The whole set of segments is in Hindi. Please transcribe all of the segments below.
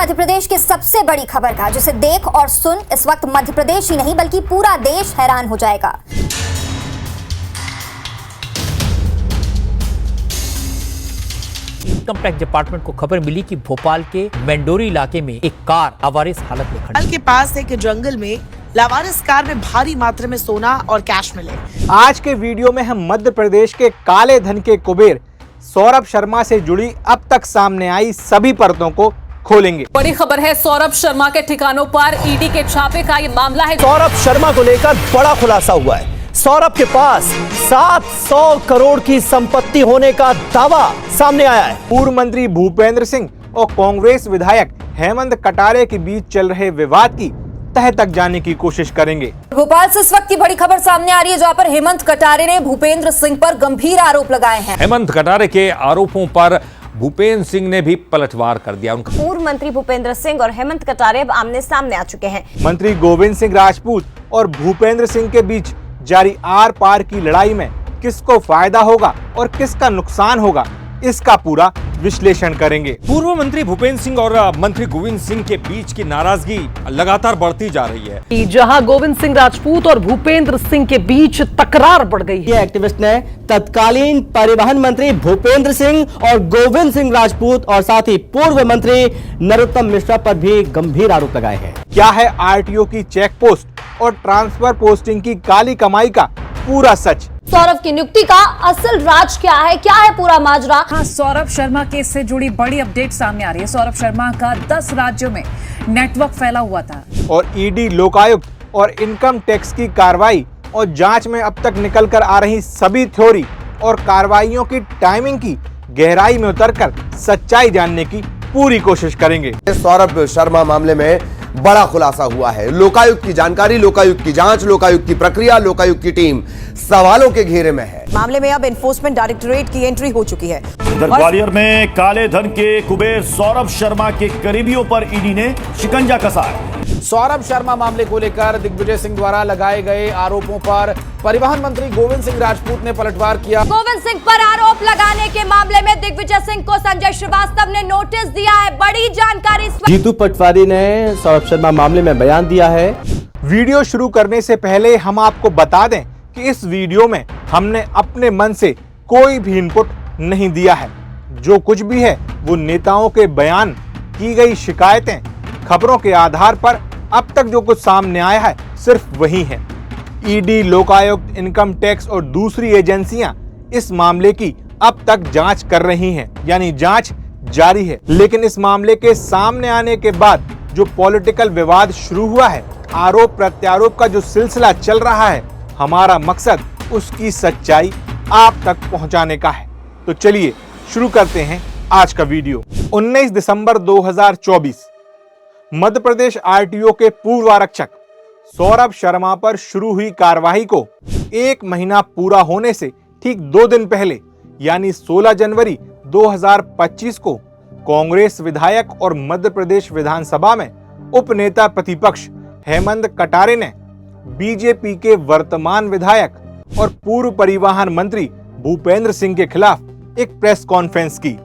मध्य प्रदेश की सबसे बड़ी खबर का, जिसे देख और सुन इस वक्त मध्य प्रदेश ही नहीं बल्कि पूरा देश हैरान हो जाएगा। इनकम टैक्स डिपार्टमेंट को खबर मिली कि भोपाल के मेंडोरी इलाके में एक कार लावारिस हालत में खड़ी के पास एक जंगल में लावारिस कार में भारी मात्रा में सोना और कैश मिले। आज के वीडियो में हम मध्य प्रदेश के काले धन के कुबेर सौरभ शर्मा से जुड़ी अब तक सामने आई सभी परतों को खोलेंगे। बड़ी खबर है, सौरभ शर्मा के ठिकानों पर ईडी के छापे का ये मामला है। सौरभ शर्मा को लेकर बड़ा खुलासा हुआ है। सौरभ के पास 700 करोड़ की संपत्ति होने का दावा सामने आया है। पूर्व मंत्री भूपेंद्र सिंह और कांग्रेस विधायक हेमंत कटारे के बीच चल रहे विवाद की तह तक जाने की कोशिश करेंगे। भोपाल से इस वक्त की बड़ी खबर सामने आ रही है, जहां पर हेमंत कटारे ने भूपेंद्र सिंह पर गंभीर आरोप लगाए हैं। हेमंत कटारे के आरोपों पर भूपेंद्र सिंह ने भी पलटवार कर दिया। पूर्व मंत्री भूपेंद्र सिंह और हेमंत कटारे अब आमने सामने आ चुके हैं। मंत्री गोविंद सिंह राजपूत और भूपेंद्र सिंह के बीच जारी आर पार की लड़ाई में किसको फायदा होगा और किसका नुकसान होगा, इसका पूरा विश्लेषण करेंगे। पूर्व मंत्री भूपेंद्र सिंह और मंत्री गोविंद सिंह के बीच की नाराजगी लगातार बढ़ती जा रही है। जहां गोविंद सिंह राजपूत और भूपेंद्र सिंह के बीच तकरार बढ़ गई है। ये एक्टिविस्ट ने तत्कालीन परिवहन मंत्री भूपेंद्र सिंह और गोविंद सिंह राजपूत और साथ ही पूर्व मंत्री नरोत्तम मिश्रा पर भी गंभीर आरोप लगाए हैं। क्या है आरटीओ की चेक पोस्ट और ट्रांसफर पोस्टिंग की काली कमाई का पूरा सच? सौरभ की नियुक्ति का असल राज क्या है पूरा माजरा? हाँ, सौरभ शर्मा केस से जुड़ी बड़ी अपडेट सामने आ रही है। सौरभ शर्मा का 10 राज्यों में नेटवर्क फैला हुआ था और ईडी, लोकायुक्त और इनकम टैक्स की कार्रवाई और जांच में अब तक निकल कर आ रही सभी थ्योरी और कार्रवाइयों की टाइमिंग की गहराई में उतरकर सच्चाई जानने की पूरी कोशिश करेंगे। सौरभ शर्मा मामले में बड़ा खुलासा हुआ है। लोकायुक्त की जानकारी, लोकायुक्त की जांच, लोकायुक्त की प्रक्रिया, लोकायुक्त की टीम सवालों के घेरे में है। मामले में अब एनफोर्समेंट डायरेक्टोरेट की एंट्री हो चुकी है। ग्वालियर में काले धन के कुबेर सौरभ शर्मा के करीबियों पर ईडी ने शिकंजा कसा है। सौरभ शर्मा मामले को लेकर दिग्विजय सिंह द्वारा लगाए गए आरोपों पर परिवहन मंत्री गोविंद सिंह राजपूत ने पलटवार किया। गोविंद सिंह पर आरोप लगाने के मामले में दिग्विजय सिंह को संजय श्रीवास्तव ने नोटिस दिया है। बड़ी जानकारी जीतू पटवारी ने सौरभ शर्मा मामले में बयान दिया है। वीडियो शुरू करने से पहले हम आपको बता दें कि इस वीडियो में हमने अपने मन से कोई भी इनपुट नहीं दिया है। जो कुछ भी है वो नेताओं के बयान, की गई शिकायतें, खबरों के आधार पर अब तक जो कुछ सामने आया है सिर्फ वही है। ईडी, लोकायुक्त, इनकम टैक्स और दूसरी एजेंसियां इस मामले की अब तक जांच कर रही हैं, यानी जांच जारी है। लेकिन इस मामले के सामने आने के बाद जो पॉलिटिकल विवाद शुरू हुआ है, आरोप प्रत्यारोप का जो सिलसिला चल रहा है, हमारा मकसद उसकी सच्चाई आप तक पहुंचाने का है। तो चलिए शुरू करते हैं आज का वीडियो। 19 दिसंबर 2024 मध्य प्रदेश आरटीओ के पूर्व आरक्षक सौरभ शर्मा पर शुरू हुई कार्यवाही को 1 महीना पूरा होने से ठीक 2 दिन पहले यानी 16 जनवरी 2025 को कांग्रेस विधायक और मध्य प्रदेश विधानसभा में उपनेता प्रतिपक्ष हेमंत कटारे ने बीजेपी के वर्तमान विधायक और पूर्व परिवहन मंत्री भूपेंद्र सिंह के खिलाफ एक प्रेस कॉन्फ्रेंस की।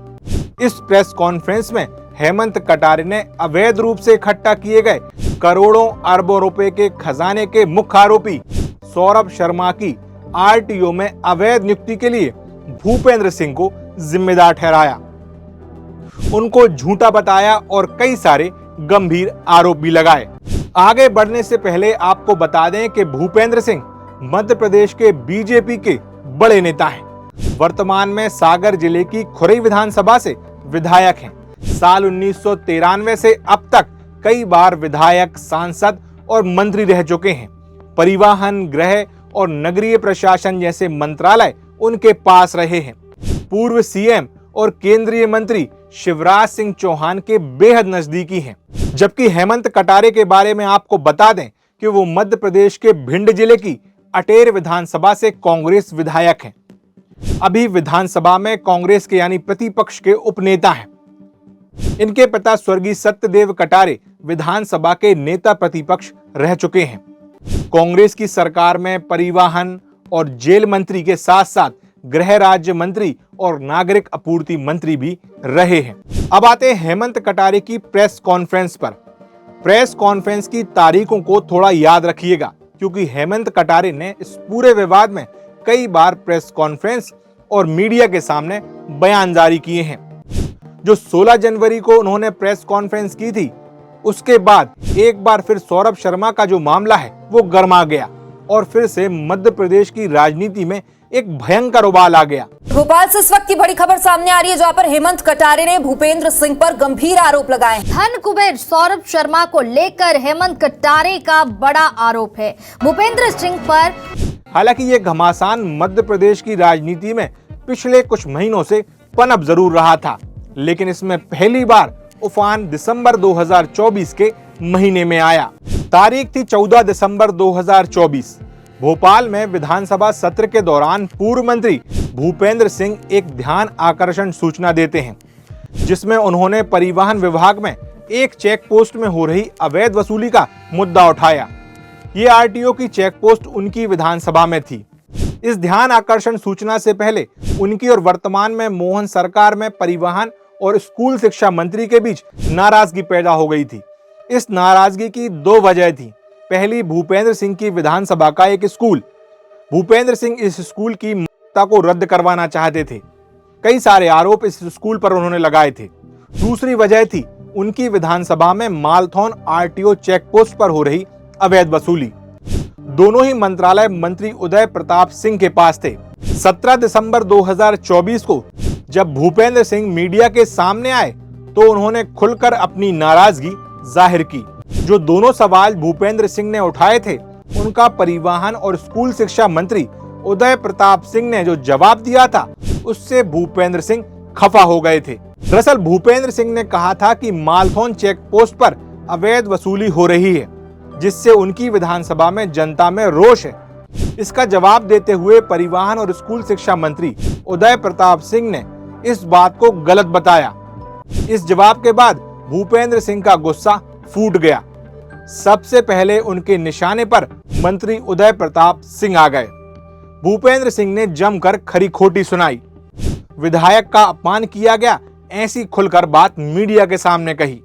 इस प्रेस कॉन्फ्रेंस में हेमंत कटारे ने अवैध रूप से इकट्ठा किए गए करोड़ों अरबों रुपए के खजाने के मुख्य आरोपी सौरभ शर्मा की आरटीओ में अवैध नियुक्ति के लिए भूपेंद्र सिंह को जिम्मेदार ठहराया, उनको झूठा बताया और कई सारे गंभीर आरोप भी लगाए। आगे बढ़ने से पहले आपको बता दें कि भूपेंद्र सिंह मध्य प्रदेश के बीजेपी के बड़े नेता हैं। वर्तमान में सागर जिले की खुरई विधानसभा से विधायक हैं। साल 1993 से अब तक कई बार विधायक, सांसद और मंत्री रह चुके हैं। परिवहन, गृह और नगरीय प्रशासन जैसे मंत्रालय उनके पास रहे हैं। पूर्व सीएम और केंद्रीय मंत्री शिवराज सिंह चौहान के बेहद नजदीकी हैं। जबकि हेमंत कटारे के बारे में आपको बता दें कि वो मध्य प्रदेश के भिंड जिले की अटेर विधानसभा से कांग्रेस विधायक हैं। अभी विधानसभा में कांग्रेस के यानी प्रतिपक्ष के उपनेता हैं। इनके पिता स्वर्गीय सत्यदेव कटारे विधानसभा के नेता प्रतिपक्ष रह चुके हैं। कांग्रेस की सरकार में परिवहन और जेल मंत्री के साथ साथ गृह राज्य मंत्री और नागरिक आपूर्ति मंत्री भी रहे हैं। अब आते हैं हेमंत कटारे की प्रेस कॉन्फ्रेंस पर। प्रेस कॉन्फ्रेंस की तारीखों को थोड़ा याद रखिएगा, क्योंकि हेमंत कटारे ने इस पूरे विवाद में कई बार प्रेस कॉन्फ्रेंस और मीडिया के सामने बयान जारी किए हैं। जो 16 जनवरी को उन्होंने प्रेस कॉन्फ्रेंस की थी, उसके बाद एक बार फिर सौरभ शर्मा का जो मामला है वो गर्मा गया और फिर से मध्य प्रदेश की राजनीति में एक भयंकर उबाल आ गया। भोपाल से इस वक्त की बड़ी खबर सामने आ रही है, जहां पर हेमंत कटारे ने भूपेंद्र सिंह पर गंभीर आरोप लगाए। धन कुबेर सौरभ शर्मा को लेकर हेमंत कटारे का बड़ा आरोप है भूपेंद्र सिंह पर। हालांकि ये घमासान मध्य प्रदेश की राजनीति में पिछले कुछ महीनों से पनप जरूर रहा था, लेकिन इसमें पहली बार उफान दिसंबर 2024 के महीने में आया। तारीख थी 14 दिसंबर 2024। भोपाल में विधानसभा सत्र के दौरान पूर्व मंत्री भूपेंद्र सिंह एक ध्यान आकर्षण सूचना देते हैं, जिसमें उन्होंने परिवहन विभाग में एक चेक पोस्ट में हो रही अवैध वसूली का मुद्दा उठाया। ये आरटीओ की चेक पोस्ट उनकी विधानसभा में थी। इस ध्यान आकर्षण सूचना से पहले उनकी और वर्तमान में मोहन सरकार में परिवहन और स्कूल शिक्षा मंत्री के बीच नाराजगी पैदा हो गई थी। इस नाराजगी की दो वजह थी। पहली, भूपेंद्र सिंह की विधानसभा का एक स्कूल। भूपेंद्र सिंह इस स्कूल की मान्यता को रद्द करवाना चाहते थे। कई सारे आरोप इस स्कूल पर उन्होंने लगाए थे। दूसरी वजह थी उनकी विधानसभा में मालथौन आरटीओ चेक पोस्ट पर हो रही अवैध वसूली। दोनों ही मंत्रालय मंत्री उदय प्रताप सिंह के पास थे। 17 दिसंबर 2024 को जब भूपेंद्र सिंह मीडिया के सामने आए तो उन्होंने खुलकर अपनी नाराजगी जाहिर की। जो दोनों सवाल भूपेंद्र सिंह ने उठाए थे, उनका परिवहन और स्कूल शिक्षा मंत्री उदय प्रताप सिंह ने जो जवाब दिया था, उससे भूपेंद्र सिंह खफा हो गए थे। दरअसल भूपेंद्र सिंह ने कहा था कि मालथौन चेक पोस्ट पर अवैध वसूली हो रही है, जिससे उनकी विधानसभा में जनता में रोष है। इसका जवाब देते हुए परिवहन और स्कूल शिक्षा मंत्री उदय प्रताप सिंह ने इस बात को गलत बताया। इस जवाब के बाद भूपेंद्र सिंह का गुस्सा फूट गया। सबसे पहले उनके निशाने पर मंत्री उदय प्रताप सिंह आ गए। भूपेंद्र सिंह ने जमकर खरी खोटी सुनाई। विधायक का अपमान किया गया, ऐसी खुलकर बात मीडिया के सामने कही।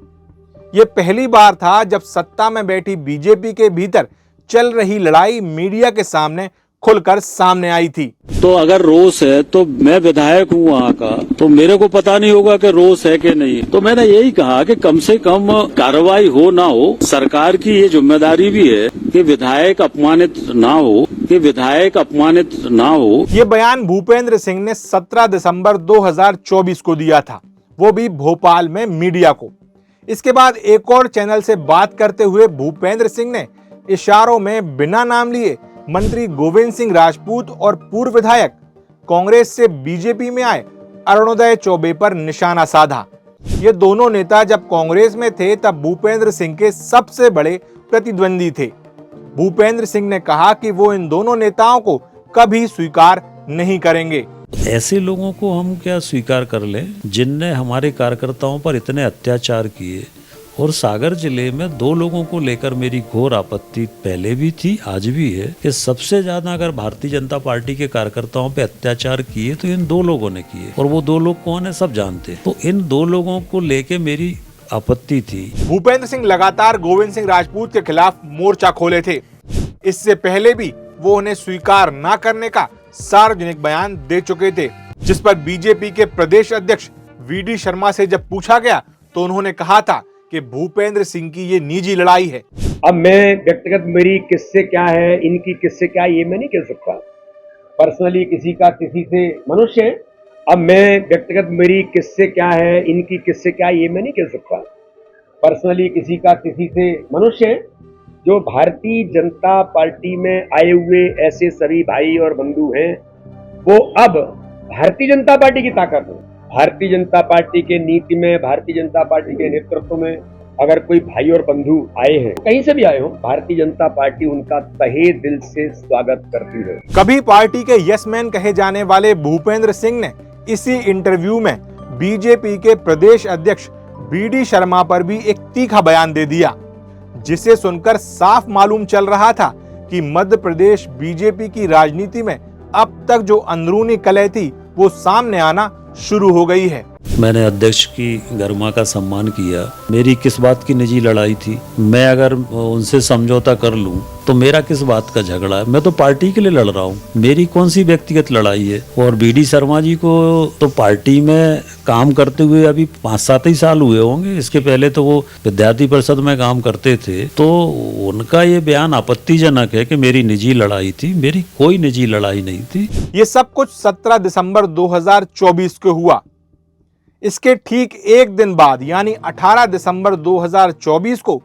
ये पहली बार था जब सत्ता में बैठी बीजेपी के भीतर चल रही लड़ाई मीडिया के सामने खुलकर सामने आई थी। तो अगर रोष है तो मैं विधायक हूँ वहाँ का, तो मेरे को पता नहीं होगा कि रोष है कि नहीं। तो मैंने यही कहा कि कम से कम कार्रवाई हो ना हो, सरकार की ये जिम्मेदारी भी है कि विधायक अपमानित ना हो, कि विधायक अपमानित ना हो। ये बयान भूपेंद्र सिंह ने 17 दिसंबर 2024 को दिया था, वो भी भोपाल में मीडिया को। इसके बाद एक और चैनल से बात करते हुए भूपेंद्र सिंह ने इशारों में बिना नाम लिए मंत्री गोविंद सिंह राजपूत और पूर्व विधायक कांग्रेस से बीजेपी में आए अरुणोदय चौबे पर निशाना साधा। ये दोनों नेता जब कांग्रेस में थे तब भूपेंद्र सिंह के सबसे बड़े प्रतिद्वंदी थे। भूपेंद्र सिंह ने कहा कि वो इन दोनों नेताओं को कभी स्वीकार नहीं करेंगे। ऐसे लोगों को हम क्या स्वीकार कर लें जिनने हमारे कार्यकर्ताओं पर इतने अत्याचार किए। और सागर जिले में 2 लोगों को लेकर मेरी घोर आपत्ति पहले भी थी, आज भी है, कि सबसे ज्यादा अगर भारतीय जनता पार्टी के कार्यकर्ताओं पे अत्याचार किए तो इन 2 लोगों ने किए, और वो 2 लोग कौन है सब जानते हैं। तो इन 2 लोगों को लेके मेरी आपत्ति थी। भूपेंद्र सिंह लगातार गोविंद सिंह राजपूत के खिलाफ मोर्चा खोले थे। इससे पहले भी वो उन्हें स्वीकार न करने का सार्वजनिक बयान दे चुके थे, जिस पर बीजेपी के प्रदेश अध्यक्ष वी.डी. शर्मा से जब पूछा गया तो उन्होंने कहा था कि भूपेंद्र सिंह की ये निजी लड़ाई है। अब मैं व्यक्तिगत मेरी किससे क्या है, इनकी किससे क्या, ये मैं नहीं कह सकता। पर्सनली किसी का किसी से मनुष्य है। अब मैं व्यक्तिगत मेरी किससे क्या है, इनकी किससे क्या, ये मैं नहीं कह सकता। पर्सनली किसी का किसी से मनुष्य है। जो भारतीय जनता पार्टी में आए हुए ऐसे सभी भाई और बंधु हैं, वो अब भारतीय जनता पार्टी की ताकत है। भारतीय जनता पार्टी के नीति में, भारतीय जनता पार्टी के नेतृत्व में अगर कोई भाई और बंधु आए हैं, कहीं से भी आए हो, भारतीय जनता पार्टी उनका तहे दिल से स्वागत करती है। कभी पार्टी के यस मैन कहे जाने वाले भूपेंद्र सिंह ने इसी इंटरव्यू में बीजेपी के प्रदेश अध्यक्ष वी.डी. शर्मा पर भी एक तीखा बयान दे दिया, जिसे सुनकर साफ मालूम चल रहा था कि मध्य प्रदेश बीजेपी की राजनीति में अब तक जो अंदरूनी कलह थी वो सामने आना शुरू हो गई है। मैंने अध्यक्ष की गरिमा का सम्मान किया। मेरी किस बात की निजी लड़ाई थी? मैं अगर उनसे समझौता कर लूं तो मेरा किस बात का झगड़ा है? मैं तो पार्टी के लिए लड़ रहा हूं। मेरी कौन सी व्यक्तिगत लड़ाई है? और बीडी शर्मा जी को तो पार्टी में काम करते हुए अभी 5-7 ही साल हुए होंगे। इसके पहले तो वो विद्यार्थी परिषद में काम करते थे। तो उनका ये बयान आपत्तिजनक है कि मेरी निजी लड़ाई थी। मेरी कोई निजी लड़ाई नहीं थी। ये सब कुछ 17 दिसंबर 2024 को हुआ। इसके ठीक एक दिन बाद यानी 18 दिसंबर 2024 को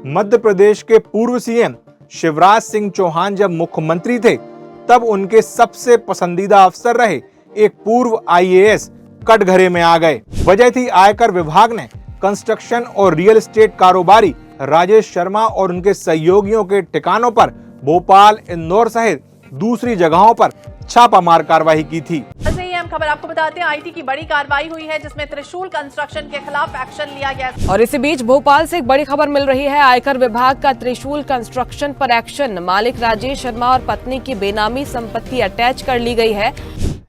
मध्य प्रदेश के पूर्व सीएम शिवराज सिंह चौहान जब मुख्यमंत्री थे तब उनके सबसे पसंदीदा अफसर रहे एक पूर्व आईएएस कटघरे में आ गए। वजह थी आयकर विभाग ने कंस्ट्रक्शन और रियल एस्टेट कारोबारी राजेश शर्मा और उनके सहयोगियों के ठिकानों पर भोपाल, इंदौर सहित दूसरी जगहों पर छापामार कार्रवाई की थी। अहम खबर आपको बताते हैं, आईटी की बड़ी कार्रवाई हुई है जिसमें त्रिशूल कंस्ट्रक्शन के खिलाफ एक्शन लिया गया। और इसी बीच भोपाल से एक बड़ी खबर मिल रही है। आयकर विभाग का त्रिशूल कंस्ट्रक्शन पर एक्शन। मालिक राजेश शर्मा और पत्नी की बेनामी संपत्ति अटैच कर ली गई है।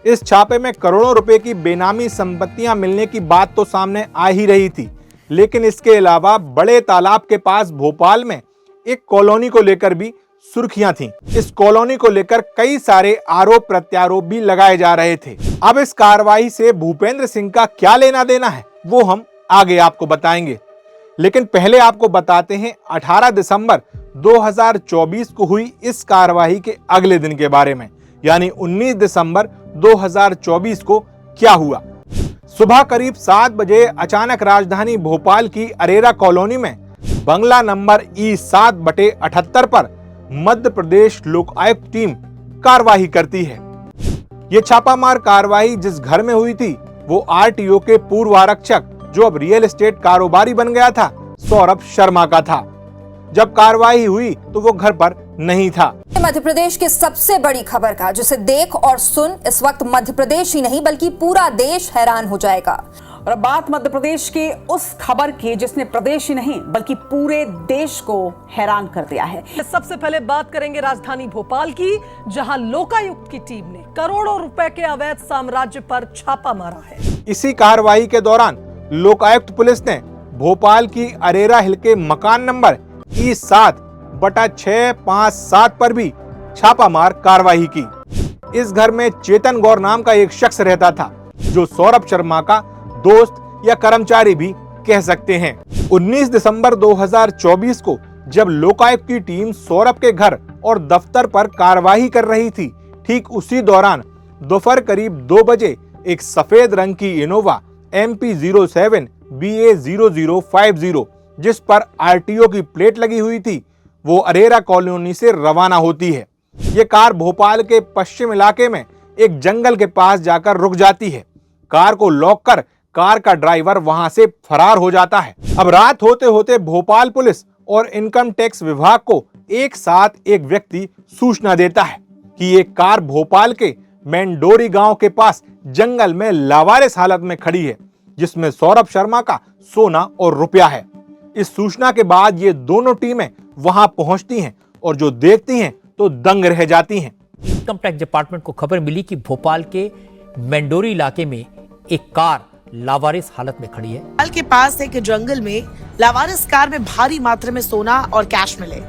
इस छापे में करोड़ों रुपए की बेनामी संपत्तियां मिलने की बात तो सामने आ ही रही थी, लेकिन इसके अलावा बड़े तालाब के पास भोपाल में एक कॉलोनी को लेकर भी सुर्खियां थीं। इस कॉलोनी को लेकर कई सारे आरोप प्रत्यारोप भी लगाए जा रहे थे। अब इस कार्रवाई से भूपेंद्र सिंह का क्या लेना देना है वो हम आगे आपको बताएंगे, लेकिन पहले आपको बताते हैं 18 दिसंबर 2024 को हुई इस कार्रवाई के अगले दिन के बारे में, यानी 19 दिसंबर 2024 को क्या हुआ। सुबह करीब 7 बजे अचानक राजधानी भोपाल की अरेरा कॉलोनी में बंगला नंबर E7/78 पर मध्य प्रदेश लोक आयुक्त टीम कार्रवाई करती है। ये छापामार कार्रवाई जिस घर में हुई थी वो आरटीओ के पूर्व आरक्षक जो अब रियल एस्टेट कारोबारी बन गया था सौरभ शर्मा का था। जब कार्रवाई हुई तो वो घर पर नहीं था। मध्य प्रदेश की सबसे बड़ी खबर का जिसे देख और सुन इस वक्त मध्य प्रदेश ही नहीं बल्कि पूरा देश हैरान हो जाएगा। और अब बात मध्य प्रदेश की उस खबर की जिसने प्रदेश ही नहीं बल्कि पूरे देश को हैरान कर दिया है। सबसे पहले बात करेंगे राजधानी भोपाल की, जहां लोकायुक्त की टीम ने करोड़ों रुपए के अवैध साम्राज्य पर छापा मारा है। इसी कार्रवाई के दौरान लोकायुक्त पुलिस ने भोपाल की अरेरा हिल के मकान नंबर E7/657 पर भी छापामार कार्रवाई की। इस घर में चेतन गौर नाम का एक शख्स रहता था जो सौरभ शर्मा का दोस्त या कर्मचारी भी कह सकते हैं। 19 दिसंबर 2024 को जब लोकायुक्त की टीम सौरभ के घर और दफ्तर पर कार्रवाई कर रही थी, ठीक उसी दौरान दोपहर करीब 2 बजे एक सफेद रंग की इनोवा MP07 BA0050 जिस पर आरटीओ की प्लेट लगी हुई थी वो अरेरा कॉलोनी से रवाना होती है। ये कार भोपाल के पश्चिम इलाके में एक जंगल के पास जाकर रुक जाती है। कार को लॉक कर कार का ड्राइवर वहां से फरार हो जाता है। अब रात होते होते भोपाल पुलिस और इनकम टैक्स विभाग को एक साथ एक व्यक्ति सूचना देता है कि एक कार भोपाल के मेंडोरी गांव के पास जंगल में लावारिस हालत में खड़ी है जिसमें सौरभ शर्मा का सोना और रुपया है। इस सूचना के बाद ये दोनों टीमें वहां पहुंचती हैं और जो देखती हैं तो दंग रह जाती हैं। इनकम टैक्स डिपार्टमेंट को खबर मिली कि भोपाल के मेंडोरी इलाके में एक कार लावारिस हालत में खड़ी है। भोपाल के पास एक जंगल में लावारिस कार में भारी मात्रा में सोना और कैश मिले।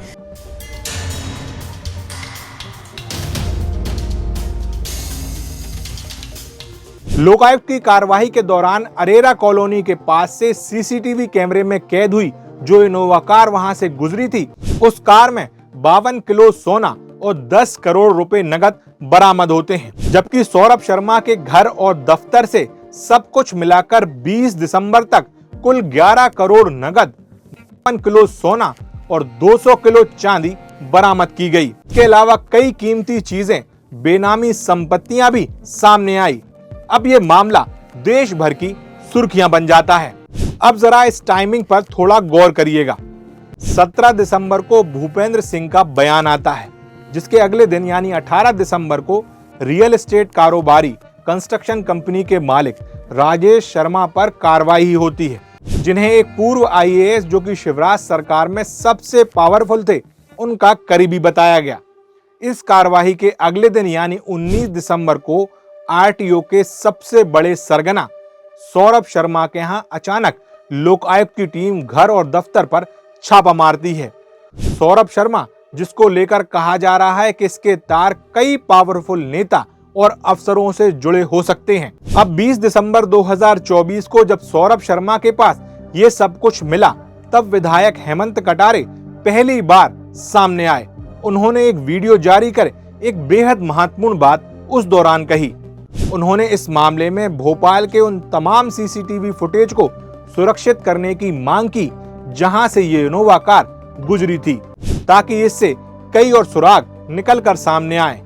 लोकायुक्त की कार्रवाई के दौरान अरेरा कॉलोनी के पास से सीसीटीवी कैमरे में कैद हुई जो इनोवा कार वहां से गुजरी थी, उस कार में 52 किलो सोना और 10 करोड़ रुपए नगद बरामद होते हैं। जबकि सौरभ शर्मा के घर और दफ्तर से सब कुछ मिलाकर 20 दिसंबर तक कुल 11 करोड़ नगद, 52 किलो सोना और 200 किलो चांदी बरामद की गई। इसके अलावा कई कीमती चीजें, बेनामी संपत्तियां भी सामने आई। अब ये मामला देश भर की सुर्खियां बन जाता है। अब जरा इस टाइमिंग पर थोड़ा गौर करिएगा। 17 दिसंबर को भूपेंद्र सिंह का बयान आता है जिसके अगले दिन यानी 18 दिसंबर को रियल एस्टेट कारोबारी कंस्ट्रक्शन कंपनी के मालिक राजेश शर्मा पर कार्रवाई होती है, जिन्हें एक पूर्व आईएएस जो कि शिवराज सरकार में सबसे पावरफुल थे उनका करीबी बताया गया। इस कार्रवाई के अगले दिन यानी 19 दिसंबर को आरटीओ के सबसे बड़े सरगना सौरभ शर्मा के यहां अचानक लोकायुक्त की टीम घर और दफ्तर पर छापा मारती है। सौरभ शर्मा, जिसको लेकर कहा जा रहा है कि इसके तार कई पावरफुल नेता और अफसरों से जुड़े हो सकते हैं। अब 20 दिसंबर 2024 को जब सौरभ शर्मा के पास ये सब कुछ मिला, तब विधायक हेमंत कटारे पहली बार सामने आए। उन्होंने एक वीडियो जारी कर एक बेहद महत्वपूर्ण बात उस दौरान कही। उन्होंने इस मामले में भोपाल के उन तमाम सीसीटीवी फुटेज को सुरक्षित करने की मांग की जहां से ये इनोवा कार गुजरी थी, ताकि इससे कई और सुराग निकलकर सामने आए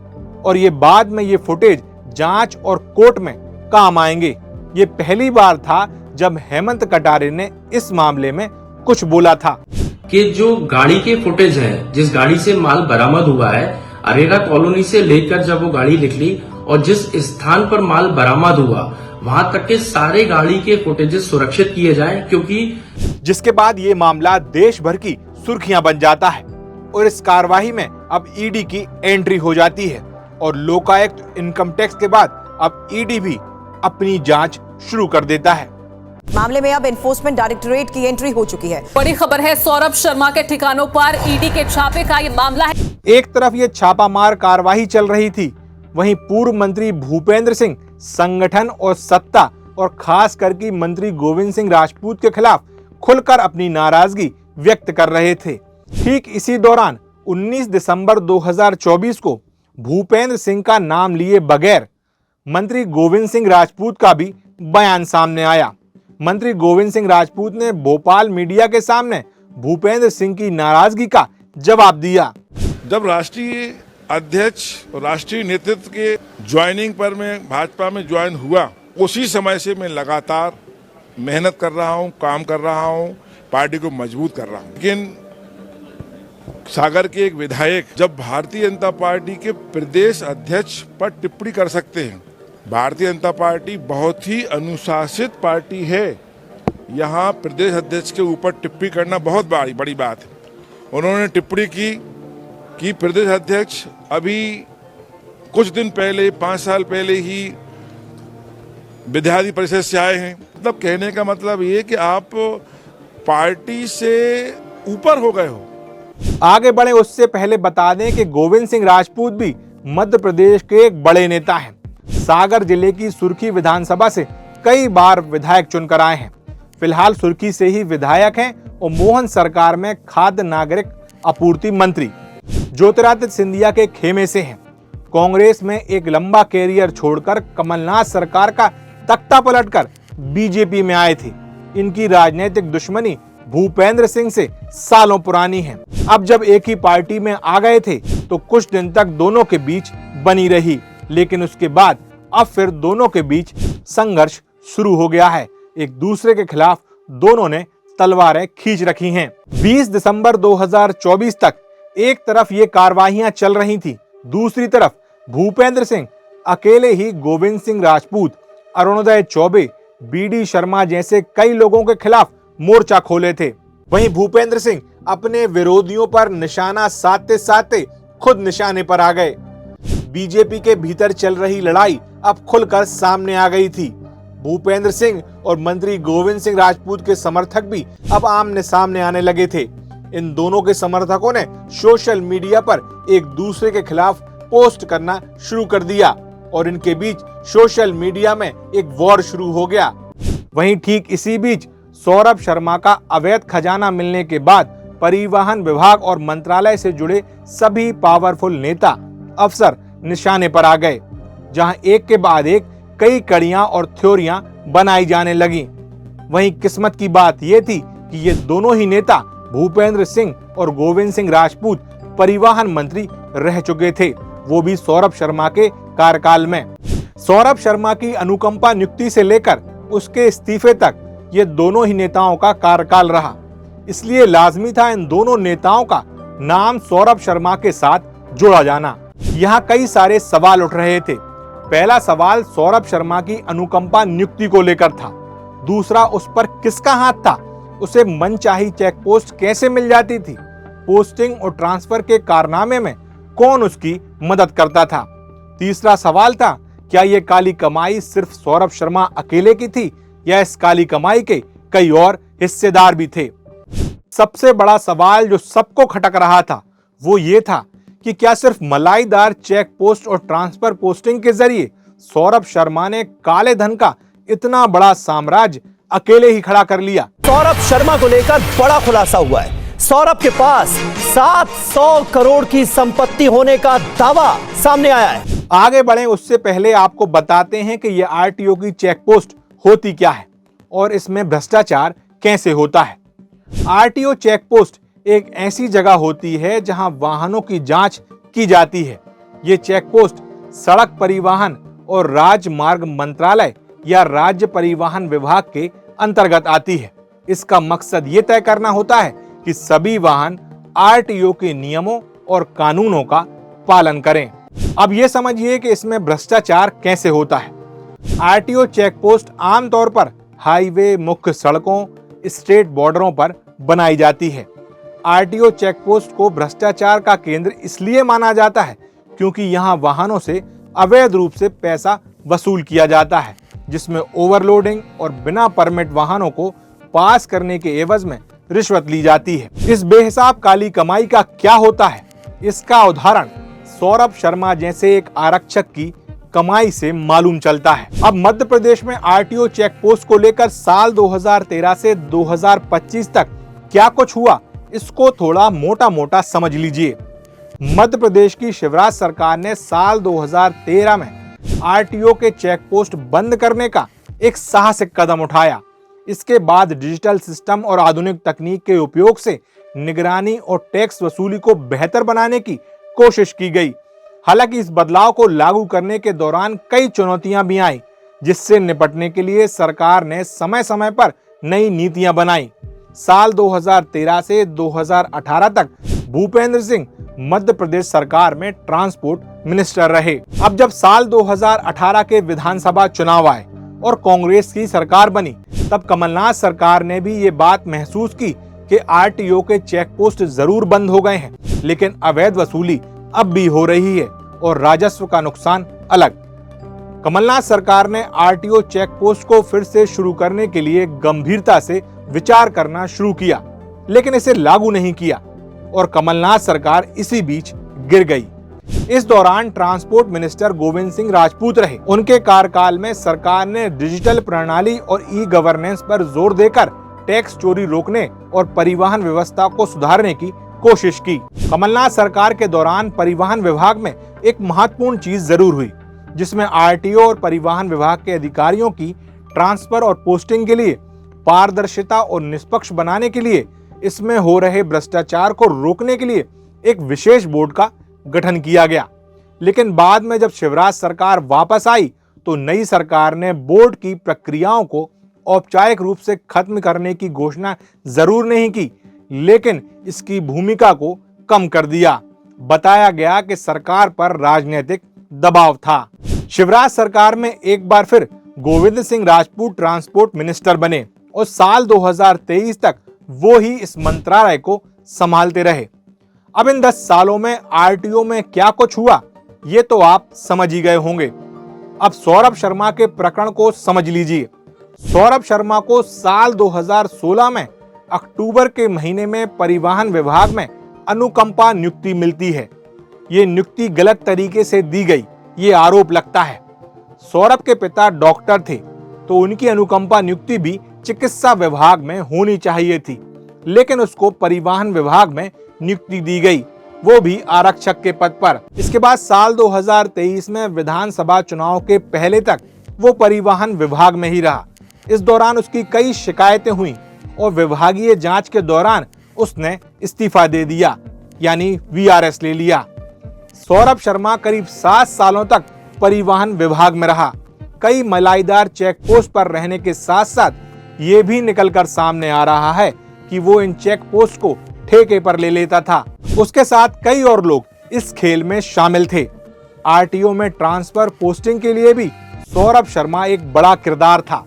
और ये बाद में ये फुटेज जांच और कोर्ट में काम आएंगे। ये पहली बार था जब हेमंत कटारे ने इस मामले में कुछ बोला था कि जो गाड़ी के फुटेज है, जिस गाड़ी से माल बरामद हुआ है, अरेरा कॉलोनी से लेकर जब वो गाड़ी निकली और जिस स्थान पर माल बरामद हुआ वहां तक के सारे गाड़ी के फुटेजेस सुरक्षित किए जाएं, क्योंकि जिसके बाद ये मामला देश भर की सुर्खियां बन जाता है और इस कार्रवाई में अब ईडी की एंट्री हो जाती है और लोकायुक्त इनकम टैक्स के बाद अब ईडी भी अपनी जांच शुरू कर देता है। मामले में अब एनफोर्समेंट डायरेक्टोरेट की एंट्री हो चुकी है। बड़ी खबर है, सौरभ शर्मा के ठिकानों पर ईडी के छापे का ये मामला है। एक तरफ ये छापामार कार्रवाई चल रही थी, वहीं पूर्व मंत्री भूपेंद्र सिंह संगठन और सत्ता और खास करके मंत्री गोविंद सिंह राजपूत के खिलाफ खुलकर अपनी नाराजगी व्यक्त कर रहे थे। ठीक इसी दौरान 19 दिसंबर 2024 को भूपेंद्र सिंह का नाम लिए बगैर मंत्री गोविंद सिंह राजपूत का भी बयान सामने आया। मंत्री गोविंद सिंह राजपूत ने भोपाल मीडिया के सामने भूपेंद्र सिंह की नाराजगी का जवाब दिया। जब राष्ट्रीय अध्यक्ष और राष्ट्रीय नेतृत्व के ज्वाइनिंग पर मैं भाजपा में ज्वाइन हुआ, उसी समय से मैं लगातार मेहनत कर रहा हूं, काम कर रहा हूं, पार्टी को मजबूत कर रहा हूं। लेकिन सागर के एक विधायक जब भारतीय जनता पार्टी के प्रदेश अध्यक्ष पर टिप्पणी कर सकते हैं, भारतीय जनता पार्टी बहुत ही अनुशासित पार्टी है, यहाँ प्रदेश अध्यक्ष के ऊपर टिप्पणी करना बहुत बड़ी बात है। उन्होंने टिप्पणी की कि प्रदेश अध्यक्ष अभी कुछ दिन पहले 5 साल पहले ही विधायी परिषद से आए हैं। मतलब कहने का मतलब ये कि आप पार्टी से ऊपर हो गए हो। आगे बढ़े उससे पहले बता दें कि गोविंद सिंह राजपूत भी मध्य प्रदेश के एक बड़े नेता हैं। सागर जिले की सुर्खी विधानसभा से कई बार विधायक चुनकर आए हैं। फिलहाल सुर्खी से ही विधायक हैं और मोहन सरकार में खाद्य नागरिक आपूर्ति मंत्री। ज्योतिरादित्य सिंधिया के खेमे से हैं। कांग्रेस में एक लंबा कैरियर छोड़कर कमलनाथ सरकार का तख्ता पलटकर बीजेपी में आए थे। इनकी राजनीतिक दुश्मनी भूपेंद्र सिंह से सालों पुरानी है। अब जब एक ही पार्टी में आ गए थे तो कुछ दिन तक दोनों के बीच बनी रही, लेकिन उसके बाद अब फिर दोनों के बीच संघर्ष शुरू हो गया है। एक दूसरे के खिलाफ दोनों ने तलवारें खींच रखी हैं। 20 दिसंबर 2024 तक एक तरफ ये कार्रवाइयां चल रही थी, दूसरी तरफ भूपेंद्र सिंह अकेले ही गोविंद सिंह राजपूत, अरुणोदय चौबे, बीडी शर्मा जैसे कई लोगों के खिलाफ मोर्चा खोले थे। वहीं भूपेंद्र सिंह अपने विरोधियों पर निशाना साधते साधते खुद निशाने पर आ गए। बीजेपी के भीतर चल रही लड़ाई अब खुलकर सामने आ गई थी। भूपेंद्र सिंह और मंत्री गोविंद सिंह राजपूत के समर्थक भी अब आमने सामने आने लगे थे। इन दोनों के समर्थकों ने सोशल मीडिया पर एक दूसरे के खिलाफ पोस्ट करना शुरू कर दिया और इनके बीच सोशल मीडिया में एक वॉर शुरू हो गया। वहीं ठीक इसी बीच सौरभ शर्मा का अवैध खजाना मिलने के बाद परिवहन विभाग और मंत्रालय से जुड़े सभी पावरफुल नेता अफसर निशाने पर आ गए, जहां एक के बाद एक कई कड़ियां और थ्योरियां बनाई जाने लगी। वहीं किस्मत की बात यह थी कि ये दोनों ही नेता भूपेंद्र सिंह और गोविंद सिंह राजपूत परिवहन मंत्री रह चुके थे, वो भी सौरभ शर्मा के कार्यकाल में। सौरभ शर्मा की अनुकंपा नियुक्ति से लेकर उसके इस्तीफे तक ये दोनों ही नेताओं का कार्यकाल रहा, इसलिए लाजमी था इन दोनों नेताओं का नाम सौरभ शर्मा के साथ जोड़ा जाना। यहाँ कई सारे सवाल उठ रहे थे। पहला सवाल सौरभ शर्मा की अनुकंपा नियुक्ति को लेकर था। दूसरा, उस पर किसका हाथ था? उसे मनचाही चेक पोस्ट कैसे मिल जाती थी? पोस्टिंग और ट्रांसफर के कारनामे में कौन उसकी मदद करता था। तीसरा सवाल था, क्या ये काली कमाई सिर्फ सौरभ शर्मा अकेले की थी या इस काली कमाई के कई और हिस्सेदार भी थे। सबसे बड़ा सवाल जो सबको खटक रहा था वो ये था कि क्या सिर्फ मलाईदार चेक पोस्ट और ट्रांसफर पोस्टिंग के जरिए सौरभ शर्मा ने काले धन का इतना बड़ा साम्राज्य अकेले ही खड़ा कर लिया। सौरभ शर्मा को लेकर बड़ा खुलासा हुआ है। सौरभ के पास 700 करोड़ की संपत्ति होने का दावा सामने आया है। आगे बढ़े उससे पहले आपको बताते हैं कि यह आरटीओ की चेक पोस्ट होती क्या है और इसमें भ्रष्टाचार कैसे होता है। आरटीओ चेक पोस्ट एक ऐसी जगह होती है जहां वाहनों की जांच की जाती है। ये चेक पोस्ट सड़क परिवहन और राजमार्ग मंत्रालय या राज्य परिवहन विभाग के अंतर्गत आती है। इसका मकसद ये तय करना होता है कि सभी वाहन आरटीओ के नियमों और कानूनों का पालन करें। अब ये समझिए कि इसमें भ्रष्टाचार कैसे होता है। आरटीओ चेक पोस्ट आमतौर पर हाईवे, मुख्य सड़कों, स्टेट बॉर्डरों पर बनाई जाती है। आरटीओ चेक पोस्ट को भ्रष्टाचार का केंद्र इसलिए माना जाता है क्योंकि यहां वाहनों से अवैध रूप से पैसा वसूल किया जाता है, जिसमें ओवरलोडिंग और बिना परमिट वाहनों को पास करने के एवज में रिश्वत ली जाती है। इस बेहिसाब काली कमाई का क्या होता है, इसका उदाहरण सौरभ शर्मा जैसे एक आरक्षक की कमाई से मालूम चलता है। अब मध्य प्रदेश में आरटीओ चेक पोस्ट को लेकर साल 2013 से 2025 तक क्या कुछ हुआ, इसको थोड़ा मोटा मोटा समझ लीजिए। मध्य प्रदेश की शिवराज सरकार ने साल 2013 में आरटीओ के चेक पोस्ट बंद करने का एक साहसिक कदम उठाया। इसके बाद डिजिटल सिस्टम और आधुनिक तकनीक के उपयोग से निगरानी और टैक्स वसूली को बेहतर बनाने की कोशिश की गई। हालांकि इस बदलाव को लागू करने के दौरान कई चुनौतियां भी आईं, जिससे निपटने के लिए सरकार ने समय समय पर नई नीतियां बनाई। साल 2013 से 2018 तक भूपेंद्र सिंह मध्य प्रदेश सरकार में ट्रांसपोर्ट मिनिस्टर रहे। अब जब साल 2018 के विधानसभा चुनाव आए और कांग्रेस की सरकार बनी, तब कमलनाथ सरकार ने भी ये बात महसूस की कि आरटीओ के चेक पोस्ट जरूर बंद हो गए हैं, लेकिन अवैध वसूली अब भी हो रही है और राजस्व का नुकसान अलग। कमलनाथ सरकार ने आरटीओ चेक पोस्ट को फिर से शुरू करने के लिए गंभीरता से विचार करना शुरू किया, लेकिन इसे लागू नहीं किया और कमलनाथ सरकार इसी बीच गिर गई। इस दौरान ट्रांसपोर्ट मिनिस्टर गोविंद सिंह राजपूत रहे। उनके कार्यकाल में सरकार ने डिजिटल प्रणाली और ई गवर्नेंस पर जोर देकर टैक्स चोरी रोकने और परिवहन व्यवस्था को सुधारने की कोशिश की। कमलनाथ सरकार के दौरान परिवहन विभाग में एक महत्वपूर्ण चीज जरूर हुई, जिसमें आरटीओ और परिवहन विभाग के अधिकारियों की ट्रांसफर और पोस्टिंग के लिए पारदर्शिता और निष्पक्ष बनाने के लिए इसमें हो रहे भ्रष्टाचार को रोकने के लिए एक विशेष बोर्ड का गठन किया गया। लेकिन बाद में जब शिवराज सरकार वापस आई तो नई सरकार ने बोर्ड की प्रक्रियाओं को औपचारिक रूप से खत्म करने की घोषणा जरूर नहीं की, लेकिन इसकी भूमिका को कम कर दिया। बताया गया कि सरकार पर राजनीतिक दबाव था। शिवराज सरकार में एक बार फिर गोविंद सिंह राजपूत ट्रांसपोर्ट मिनिस्टर बने और साल 2023 तक वो ही इस मंत्रालय को संभालते रहे। अब इन 10 सालों में आरटीओ में क्या कुछ हुआ, ये तो आप समझ ही गए होंगे। अब सौरभ शर्मा के प्रकरण को समझ लीजिए। सौरभ शर्मा को साल 2016 में अक्टूबर के महीने में परिवहन विभाग में अनुकंपा नियुक्ति मिलती है। ये नियुक्ति गलत तरीके से दी गई, ये आरोप लगता है। सौरभ के पिता डॉक्टर थे, तो उनकी अनुकंपा नियुक्ति भी चिकित्सा विभाग में होनी चाहिए थी, लेकिन उसको परिवहन विभाग में नियुक्ति दी गई, वो भी आरक्षक के पद पर। इसके बाद साल 2023 में विधानसभा चुनाव के पहले तक वो परिवहन विभाग में ही रहा। इस दौरान उसकी कई शिकायतें हुई और विभागीय जांच के दौरान उसने इस्तीफा दे दिया, यानी वीआरएस ले लिया। सौरभ शर्मा करीब 7 सालों तक परिवहन विभाग में रहा। कई मलाईदार चेक पोस्ट पर रहने के साथ साथ ये भी निकलकर सामने आ रहा है कि वो इन चेक पोस्ट को ठेके पर ले लेता था। उसके साथ कई और लोग इस खेल में शामिल थे। आरटीओ में ट्रांसफर पोस्टिंग के लिए भी सौरभ शर्मा एक बड़ा किरदार था,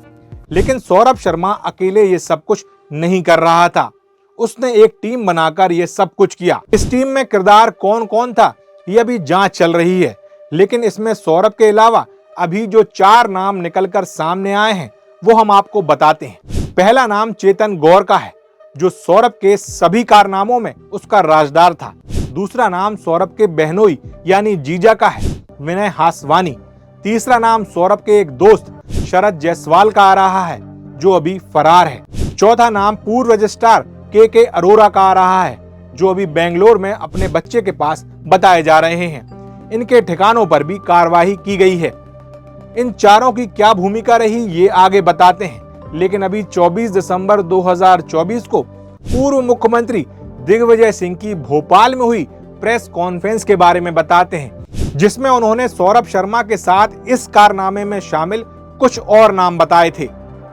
लेकिन सौरभ शर्मा अकेले ये सब कुछ नहीं कर रहा था। उसने एक टीम बनाकर ये सब कुछ किया। इस टीम में किरदार कौन कौन था, ये अभी जांच चल रही है, लेकिन इसमें सौरभ के अलावा अभी जो 4 नाम निकलकर सामने आए हैं वो हम आपको बताते हैं। पहला नाम चेतन गौर का है, जो सौरभ के सभी कारनामों में उसका राजदार था। दूसरा नाम सौरभ के बहनोई यानी जीजा का है, विनय हासवानी। तीसरा नाम सौरभ के एक दोस्त शरद जायसवाल का आ रहा है, जो अभी फरार है। चौथा नाम पूर्व रजिस्ट्रार के अरोरा का आ रहा है, जो अभी बेंगलोर में अपने बच्चे के पास बताए जा रहे हैं। इनके ठिकानों पर भी कार्रवाई की गई है। इन चारों की क्या भूमिका रही ये आगे बताते हैं, लेकिन अभी 24 दिसंबर 2024 को पूर्व मुख्यमंत्री दिग्विजय सिंह की भोपाल में हुई प्रेस कॉन्फ्रेंस के बारे में बताते हैं, जिसमें उन्होंने सौरभ शर्मा के साथ इस कारनामे में शामिल कुछ और नाम बताए थे,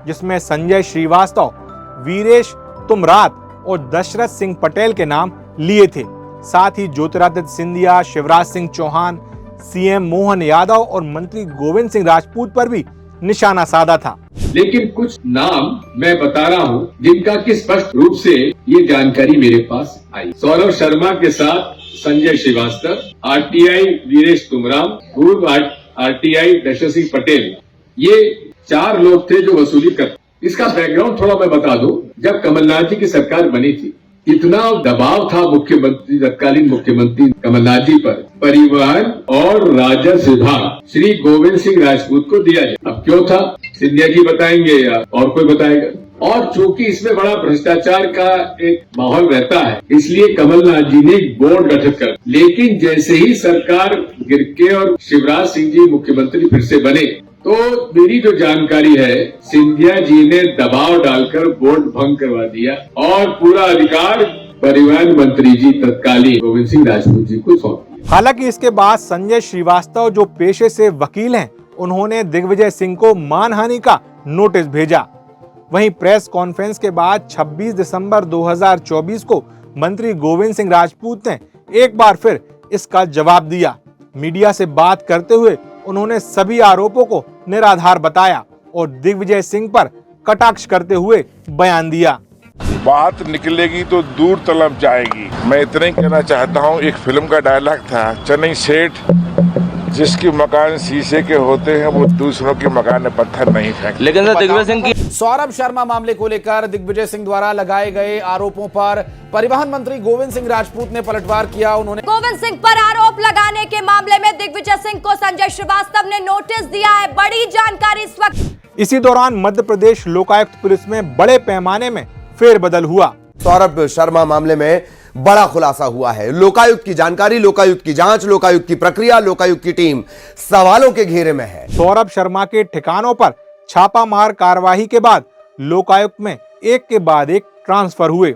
जिसमें संजय श्रीवास्तव, वीरेश तुमरात और दशरथ सिंह पटेल के नाम लिए थे। साथ ही ज्योतिरादित्य सिंधिया, शिवराज सिंह चौहान, सीएम मोहन यादव और मंत्री गोविंद सिंह राजपूत पर भी निशाना साधा था। लेकिन कुछ नाम मैं बता रहा हूँ जिनका कि स्पष्ट रूप से ये जानकारी मेरे पास आई। सौरभ शर्मा के साथ संजय श्रीवास्तव, आरटीआई वीरेश तुमराम, पूर्व आरटीआई दशरथ सिंह पटेल, ये 4 लोग थे जो वसूली करते। इसका बैकग्राउंड थोड़ा मैं बता दूं। जब कमलनाथ जी की सरकार बनी थी, इतना दबाव था मुख्यमंत्री, तत्कालीन मुख्यमंत्री कमलनाथ जी पर, परिवहन और राजस्व विभाग श्री गोविंद सिंह राजपूत को दिया जाए। अब क्यों था, सिंधिया जी बताएंगे या और कोई बताएगा। और चूंकि इसमें बड़ा भ्रष्टाचार का एक माहौल रहता है, इसलिए कमलनाथ जी ने एक बोर्ड गठित कर। लेकिन जैसे ही सरकार गिर के और शिवराज सिंह जी मुख्यमंत्री फिर से बने, तो मेरी जो जानकारी है, सिंधिया जी ने दबाव डालकर बोर्ड भंग करवा दिया और पूरा अधिकार परिवहन मंत्री जी तत्कालीन गोविंद सिंह राजपूत जी को सौंप दिया। हालांकि इसके बाद संजय श्रीवास्तव, जो पेशे से वकील हैं, उन्होंने दिग्विजय सिंह को मानहानि का नोटिस भेजा। वहीं प्रेस कॉन्फ्रेंस के बाद 26 दिसंबर 2024 को मंत्री गोविंद सिंह राजपूत ने एक बार फिर इसका जवाब दिया। मीडिया से बात करते हुए उन्होंने सभी आरोपों को निराधार बताया और दिग्विजय सिंह पर कटाक्ष करते हुए बयान दिया। बात निकलेगी तो दूर तलब जाएगी। मैं इतना ही कहना चाहता हूँ, एक फिल्म का डायलॉग था, चेन्नई सेठ जिसके मकान शीशे के होते हैं वो दूसरों के मकान में पत्थर नहीं फेंकते। लेकिन दिग्विजय सिंह की सौरभ शर्मा मामले को लेकर दिग्विजय सिंह द्वारा लगाए गए आरोपों पर परिवहन मंत्री गोविंद सिंह राजपूत ने पलटवार किया। उन्होंने गोविंद सिंह पर आरोप लगाने के मामले में दिग्विजय सिंह को संजय श्रीवास्तव ने नोटिस दिया है। बड़ी जानकारी इस वक्त। इसी दौरान मध्य प्रदेश लोकायुक्त पुलिस में बड़े पैमाने में फेरबदल हुआ। सौरभ शर्मा मामले में बड़ा खुलासा हुआ है। लोकायुक्त की जानकारी, लोकायुक्त की जांच, लोकायुक्त की प्रक्रिया, लोकायुक्त की टीम सवालों के घेरे में है। सौरभ शर्मा के ठिकानों पर छापामार कार्रवाई के बाद लोकायुक्त में एक के बाद एक ट्रांसफर हुए।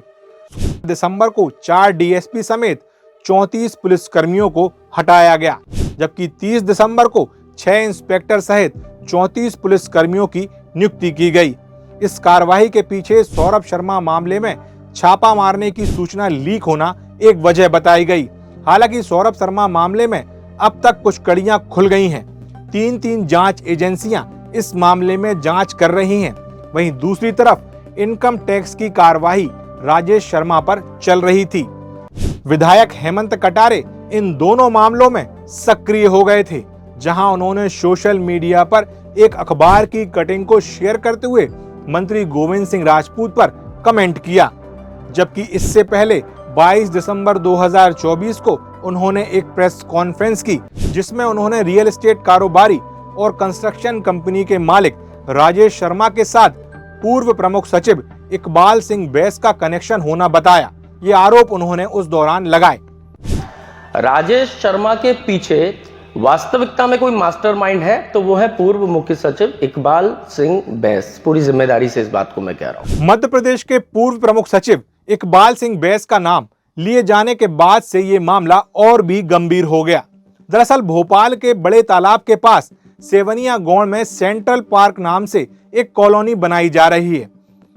दिसंबर को 4 डीएसपी समेत 34 पुलिसकर्मियों को हटाया गया, जबकि 30 दिसंबर को 6 इंस्पेक्टर सहित 34 पुलिसकर्मियों की नियुक्ति की गई। इस कार्रवाई के पीछे सौरभ शर्मा मामले में छापा मारने की सूचना लीक होना एक वजह बताई गई। हालांकि सौरभ शर्मा मामले में अब तक कुछ कड़ियां खुल गई हैं। 3 जांच एजेंसियां इस मामले में जांच कर रही हैं। वहीं दूसरी तरफ इनकम टैक्स की कार्रवाई राजेश शर्मा पर चल रही थी। विधायक हेमंत कटारे इन दोनों मामलों में सक्रिय हो गए थे, जहां उन्होंने सोशल मीडिया पर एक अखबार की कटिंग को शेयर करते हुए मंत्री गोविंद सिंह राजपूत पर कमेंट किया। जबकि इससे पहले 22 दिसंबर 2024 को उन्होंने एक प्रेस कॉन्फ्रेंस की, जिसमें उन्होंने रियल एस्टेट कारोबारी और कंस्ट्रक्शन कंपनी के मालिक राजेश शर्मा के साथ पूर्व प्रमुख सचिव इकबाल सिंह बैस का कनेक्शन होना बताया। ये आरोप उन्होंने उस दौरान लगाए। राजेश शर्मा के पीछे वास्तविकता में कोई मास्टरमाइंड है तो वो है पूर्व मुख्य सचिव इकबाल सिंह बैस। पूरी जिम्मेदारी से इस बात को मैं कह रहा हूं। मध्य प्रदेश के पूर्व प्रमुख सचिव इकबाल सिंह बैस का नाम लिए जाने के बाद से ये मामला और भी गंभीर हो गया। दरअसल भोपाल के बड़े तालाब के पास सेवनिया गांव में सेंट्रल पार्क नाम से एक कॉलोनी बनाई जा रही है।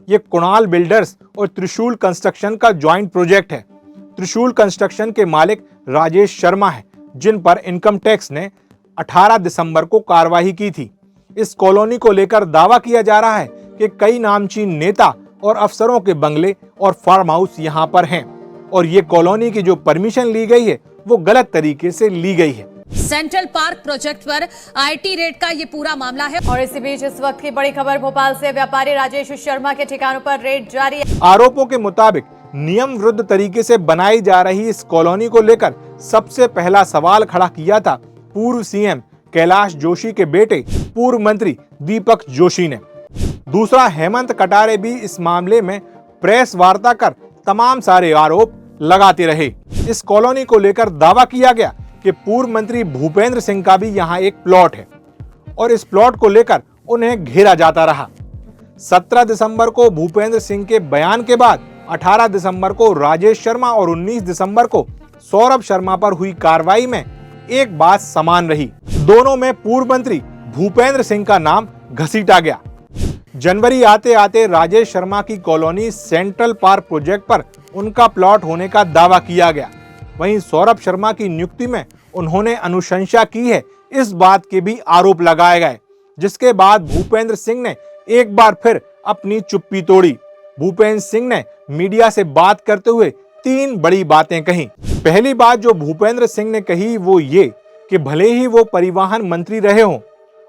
ये कुणाल बिल्डर्स और त्रिशूल कंस्ट्रक्शन का ज्वाइंट प्रोजेक्ट है। त्रिशूल कंस्ट्रक्शन के मालिक राजेश शर्मा है, जिन पर इनकम टैक्स ने 18 दिसंबर को कार्रवाई की थी। इस कॉलोनी को लेकर दावा किया जा रहा है कि कई नामचीन नेता और अफसरों के बंगले और फार्म हाउस यहां पर हैं और ये कॉलोनी की जो परमिशन ली गई है वो गलत तरीके से ली गई है। सेंट्रल पार्क प्रोजेक्ट पर आईटी रेड का ये पूरा मामला है। और इसी बीच इस वक्त की बड़ी खबर भोपाल से, व्यापारी राजेश शर्मा के ठिकानों पर रेड जारी है। आरोपों के मुताबिक नियम विरुद्ध तरीके से बनाई जा रही इस कॉलोनी को लेकर सबसे पहला सवाल खड़ा किया था पूर्व सीएम कैलाश जोशी के बेटे पूर्व मंत्री दीपक जोशी ने। दूसरा, हेमंत कटारे भी इस मामले में प्रेस वार्ता कर तमाम सारे आरोप लगाते रहे। इस कॉलोनी को लेकर दावा किया गया कि पूर्व मंत्री भूपेंद्र सिंह का भी यहाँ एक प्लॉट है और इस प्लॉट को लेकर उन्हें घेरा जाता रहा। 17 दिसंबर को भूपेंद्र सिंह के बयान के बाद 18 दिसंबर को राजेश शर्मा और 19 दिसंबर को सौरभ शर्मा पर हुई कार्रवाई में एक बात समान रही, दोनों में पूर्व मंत्री भूपेंद्र सिंह का नाम घसीटा गया। जनवरी आते आते राजेश शर्मा की कॉलोनी सेंट्रल पार्क प्रोजेक्ट पर उनका प्लॉट होने का दावा किया गया। वहीं सौरभ शर्मा की नियुक्ति में उन्होंने अनुशंसा की है, इस बात के भी आरोप लगाए गए, जिसके बाद भूपेंद्र सिंह ने एक बार फिर अपनी चुप्पी तोड़ी। भूपेंद्र सिंह ने मीडिया से बात करते हुए 3 बड़ी बातें कही। पहली बात जो भूपेंद्र सिंह ने कही वो ये कि भले ही वो परिवहन मंत्री रहे हों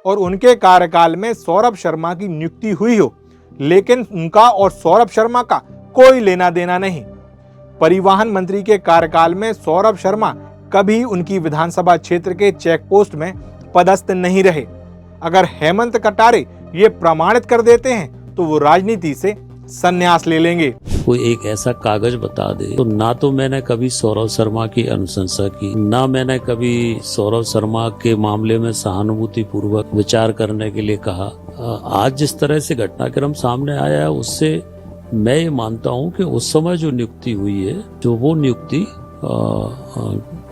और उनके कार्यकाल में सौरभ शर्मा की नियुक्ति हुई हो, लेकिन उनका और सौरभ शर्मा का कोई लेना देना नहीं। परिवहन मंत्री के कार्यकाल में सौरभ शर्मा कभी उनकी विधानसभा क्षेत्र के चेक पोस्ट में पदस्थ नहीं रहे। अगर हेमंत कटारे ये प्रमाणित कर देते हैं तो वो राजनीति से संन्यास ले लेंगे। कोई एक ऐसा कागज बता दे तो ना तो मैंने कभी सौरभ शर्मा की अनुशंसा की, ना मैंने कभी सौरभ शर्मा के मामले में सहानुभूति पूर्वक विचार करने के लिए कहा। आज जिस तरह से घटनाक्रम सामने आया है उससे मैं ये मानता हूँ कि उस समय जो नियुक्ति हुई है, जो वो नियुक्ति